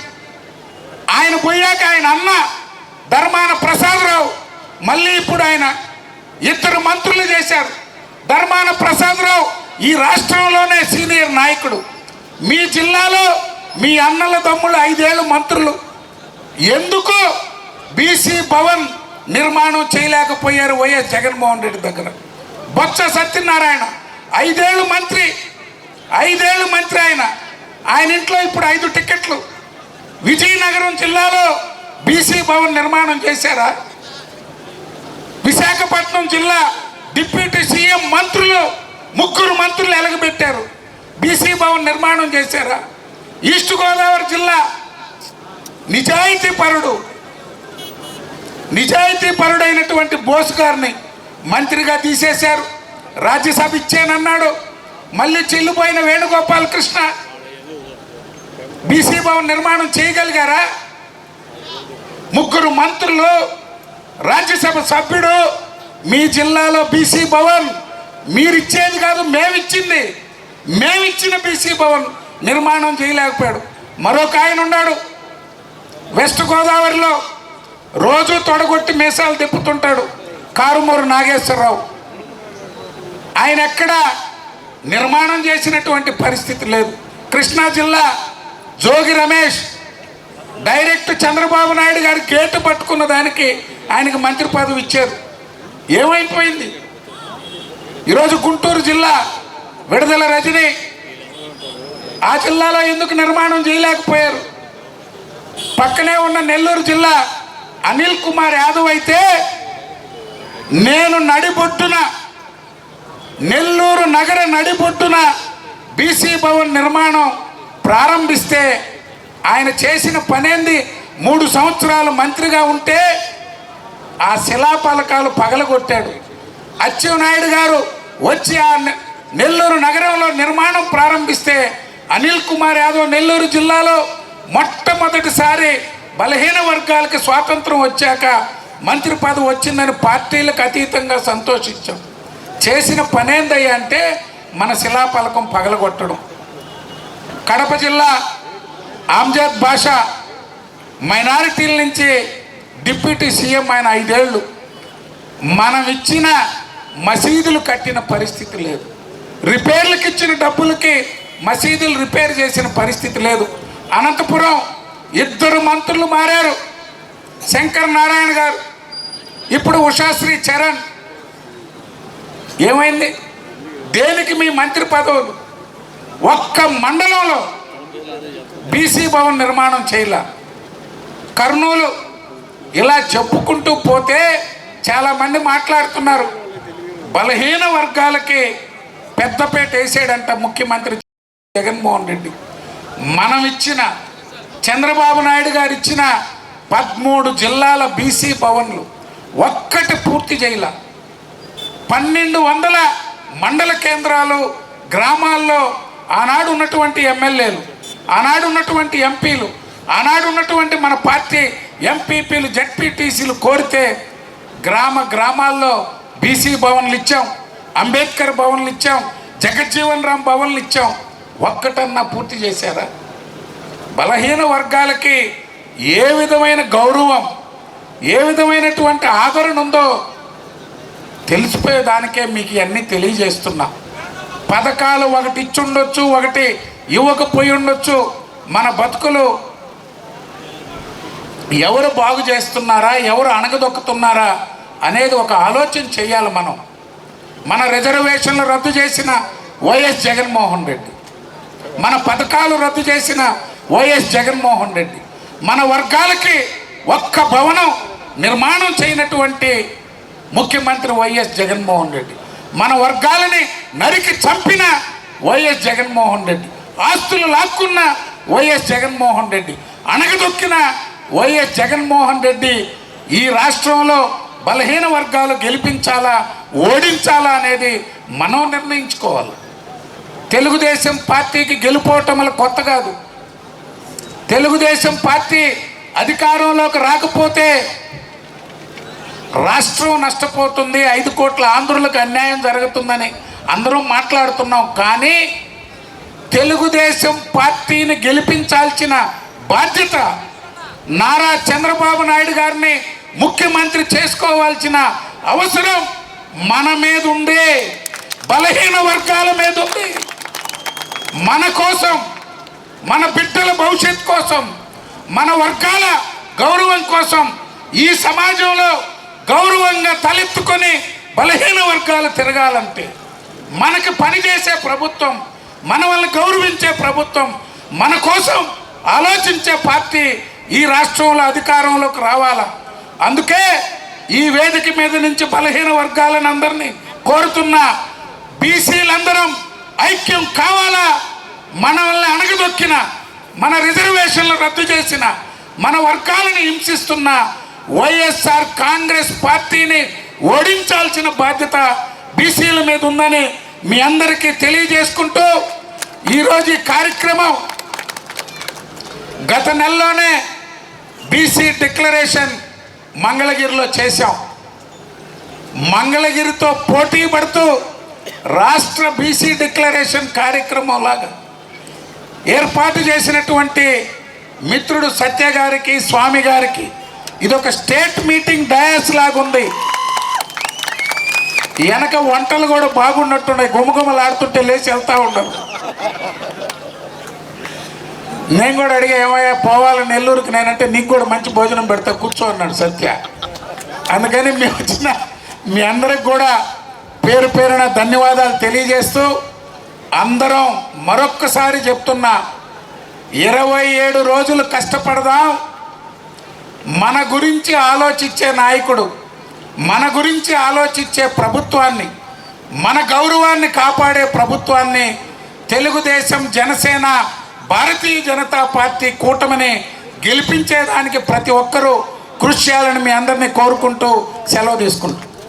J: ఆయన పోయాక ఆయన అన్న ధర్మాన ప్రసాదరావు, మళ్ళీ ఇప్పుడు ఆయన 2 మంత్రులు చేశారు. ధర్మాన ప్రసాదరావు ఈ రాష్ట్రంలోనే సీనియర్ నాయకుడు. మీ జిల్లాలో మీ అన్నల తమ్ముళ్ళు 5 ఏళ్ళు మంత్రులు. ఎందుకు బీసీ భవన్ నిర్మాణం చేయలేకపోయారు వైఎస్ జగన్మోహన్ రెడ్డి దగ్గర? బొత్స సత్యనారాయణ 5 ఏళ్ళు మంత్రి ఆయన ఇంట్లో ఇప్పుడు 5 టికెట్లు. విజయనగరం జిల్లాలో బీసీ భవన్ నిర్మాణం చేశారా? విశాఖపట్నం జిల్లా డిప్యూటీ సీఎం మంత్రులు 3 మంత్రులు ఎలగబెట్టారు, బీసీ భవన్ నిర్మాణం చేశారా? ఈస్ట్ గోదావరి జిల్లా నిజాయితీపరుడైనటువంటి బోస్ గారిని మంత్రిగా తీసేశారు. రాజ్యసభ ఇచ్చానన్నాడు. మళ్ళీ చెల్లిపోయిన వేణుగోపాలకృష్ణ బీసీ భవన్ నిర్మాణం చేయగలిగారా? 3 మంత్రులు, రాజ్యసభ సభ్యుడు. మీ జిల్లాలో బీసీ భవన్ మీరిచ్చేది కాదు, మేమిచ్చిన బీసీ భవన్ నిర్మాణం చేయలేకపోయాడు. మరొక ఆయన ఉన్నాడు వెస్ట్ గోదావరిలో, రోజు తొడగొట్టి మీసాలు తిప్పుతుంటాడు, కారుమూరు నాగేశ్వరరావు. ఆయన ఎక్కడ నిర్మాణం చేసినటువంటి పరిస్థితి లేదు. కృష్ణా జిల్లా జోగి రమేష్ డైరెక్ట్ చంద్రబాబు నాయుడు గారి గేటు పట్టుకున్న దానికి ఆయనకు మంత్రి పదవి ఇచ్చారు. ఏమైపోయింది? ఈరోజు గుంటూరు జిల్లా విడుదల రజని, ఆ జిల్లాలో ఎందుకు నిర్మాణం చేయలేకపోయారు? పక్కనే ఉన్న నెల్లూరు జిల్లా అనిల్ కుమార్ యాదవ్ అయితే నేను నెల్లూరు నగర నడిబొడ్డున బీసీ భవన్ నిర్మాణం ప్రారంభిస్తే ఆయన చేసిన పనేంది? 3 సంవత్సరాలు మంత్రిగా ఉంటే ఆ శిలాఫలకాలు పగలగొట్టాడు. అచ్చెన్నాయుడు గారు వచ్చి ఆ నెల్లూరు నగరంలో నిర్మాణం ప్రారంభిస్తే అనిల్ కుమార్ యాదవ్ నెల్లూరు జిల్లాలో మొట్టమొదటిసారి బలహీన వర్గాలకు స్వాతంత్రం వచ్చాక మంత్రి పదవి వచ్చిందని పార్టీలకు అతీతంగా సంతోషించాం. చేసిన పనేందయ్యా అంటే మన శిలాఫలకం పగలగొట్టడం. కడప జిల్లా ఆమ్జద్ బాషా మైనారిటీల నుంచి డిప్యూటీ సీఎం ఆయన 5 ఏళ్ళు. మనం ఇచ్చిన మసీదులు కట్టిన పరిస్థితి లేదు, రిపేర్లకు ఇచ్చిన డబ్బులకి మసీదులు రిపేర్ చేసిన పరిస్థితి లేదు. అనంతపురం 2 మంత్రులు మారారు, శంకర్ నారాయణ గారు, ఇప్పుడు ఉషాశ్రీ చరణ్. ఏమైంది? దేనికి మీ మంత్రి పదవులు? ఒక్క మండలంలో బీసీ భవన్ నిర్మాణం చేయలే. కర్నూలు, ఇలా చెప్పుకుంటూ పోతే చాలామంది మాట్లాడుతున్నారు. బలహీన వర్గాలకి పెద్దపేట వేసాడంట ముఖ్యమంత్రి జగన్మోహన్ రెడ్డి. మనం ఇచ్చిన చంద్రబాబు నాయుడు గారు ఇచ్చిన 13 జిల్లాల బీసీ భవన్లు ఒక్కటి పూర్తి చేయాల. 1200 మండల కేంద్రాలు, గ్రామాల్లో ఆనాడు ఉన్నటువంటి ఎమ్మెల్యేలు, ఆనాడు ఉన్నటువంటి ఎంపీలు, ఆనాడు ఉన్నటువంటి మన పార్టీ ఎంపీపీలు, జడ్పీటీసీలు కోరితే గ్రామాల్లో బీసీ భవన్లు ఇచ్చాం, అంబేద్కర్ భవన్లు ఇచ్చాం, జగజ్జీవన్ రామ్ భవన్లు ఇచ్చాం. ఒక్కటన్నా పూర్తి చేశారా? బలహీన వర్గాలకి ఏ విధమైన గౌరవం, ఏ విధమైనటువంటి ఆదరణ ఉందో తెలిసిపోయేదానికే మీకు ఇవన్నీ తెలియజేస్తున్నా. పథకాలు ఒకటి ఇచ్చుండొచ్చు, ఒకటి ఇవ్వకపోయి ఉండొచ్చు. మన బతుకులు ఎవరు బాగు చేస్తున్నారా, ఎవరు అణగదొక్కుతున్నారా అనేది ఒక ఆలోచన చేయాలి మనం. మన రిజర్వేషన్లు రద్దు చేసిన వైఎస్ జగన్మోహన్ రెడ్డి, మన పథకాలు రద్దు చేసిన వైఎస్ జగన్మోహన్ రెడ్డి, మన వర్గాలకి ఒక్క భవనం నిర్మాణం చేయనటువంటి ముఖ్యమంత్రి వైఎస్ జగన్మోహన్ రెడ్డి, మన వర్గాలని నరికి చంపిన వైఎస్ జగన్మోహన్ రెడ్డి, ఆస్తులు లాక్కున్న వైఎస్ జగన్మోహన్ రెడ్డి, అణగదొక్కిన వైఎస్ జగన్మోహన్ రెడ్డి ఈ రాష్ట్రంలో బలహీన వర్గాలు గెలిపించాలా, ఓడించాలా అనేది మనం నిర్ణయించుకోవాలి. తెలుగుదేశం పార్టీకి గెలుపోవటం కొత్త కాదు. తెలుగుదేశం పార్టీ అధికారంలోకి రాకపోతే రాష్ట్రం నష్టపోతుంది, 5 కోట్ల ఆంధ్రులకు అన్యాయం జరుగుతుందని అందరం మాట్లాడుతున్నాం. కానీ తెలుగుదేశం పార్టీని గెలిపించాల్సిన బాధ్యత, నారా చంద్రబాబు నాయుడు గారిని ముఖ్యమంత్రి చేసుకోవాల్సిన అవసరం మన మీద ఉంది, బలహీన వర్గాల మీద ఉంది. మన కోసం, మన బిడ్డల భవిష్యత్ కోసం, మన వర్గాల గౌరవం కోసం, ఈ సమాజంలో గౌరవంగా తలెత్తుకొని బలహీన వర్గాలు తిరగాలంటే మనకి పనిచేసే ప్రభుత్వం, మన వాళ్ళని గౌరవించే ప్రభుత్వం, మన కోసం ఆలోచించే పార్టీ ఈ రాష్ట్రంలో అధికారంలోకి రావాలా. అందుకే ఈ వేదిక మీద నుంచి బలహీన వర్గాలను అందరినీ కోరుతున్నా, బీసీలందరం ఐక్యం కావాలా. మనల్ని అణగదొక్కిన, మన రిజర్వేషన్లు రద్దు చేసిన, మన వర్గాలను హింసిస్తున్న వైఎస్ఆర్ కాంగ్రెస్ పార్టీని ఓడించాల్సిన బాధ్యత బీసీల మీద ఉందని మీ అందరికీ తెలియజేసుకుంటూ, ఈరోజు ఈ కార్యక్రమం గత నెలలోనే బీసీ డిక్లరేషన్ మంగళగిరిలో చేశాం. మంగళగిరితో పోటీ పడుతూ రాష్ట్ర బీసీ డిక్లరేషన్ కార్యక్రమం లాగా ఏర్పాటు చేసినటువంటి మిత్రుడు సత్య గారికి, స్వామి గారికి ఇదొక స్టేట్ మీటింగ్ డయాస్ లాగా ఉంది. వెనక వంటలు కూడా బాగున్నట్టున్నాయి, గుమగుమలాడుతుంటే లేచి వెళ్తూ ఉండరు. నేను కూడా అడిగా, ఏమయ్యా పోవాలి నెల్లూరుకి, నేనంటే నీకు కూడా మంచి భోజనం పెడతా కూర్చో అన్నాడు సత్య. అందుకని మీ వచ్చిన మీ అందరికి కూడా పేరు పేరున ధన్యవాదాలు తెలియజేస్తూ, అందరం మరొక్కసారి చెప్తున్నా, 27 రోజులు కష్టపడదాం. మన గురించి ఆలోచించే నాయకుడు, మన గురించి ఆలోచించే ప్రభుత్వాన్ని, మన గౌరవాన్ని కాపాడే ప్రభుత్వాన్ని తెలుగుదేశం, జనసేన, భారతీయ జనతా పార్టీ కూటమిని గెలిపించేదానికి ప్రతి ఒక్కరూ కృషి చేయాలని మీ అందరినీ కోరుకుంటూ సెలవు తీసుకుంటాం.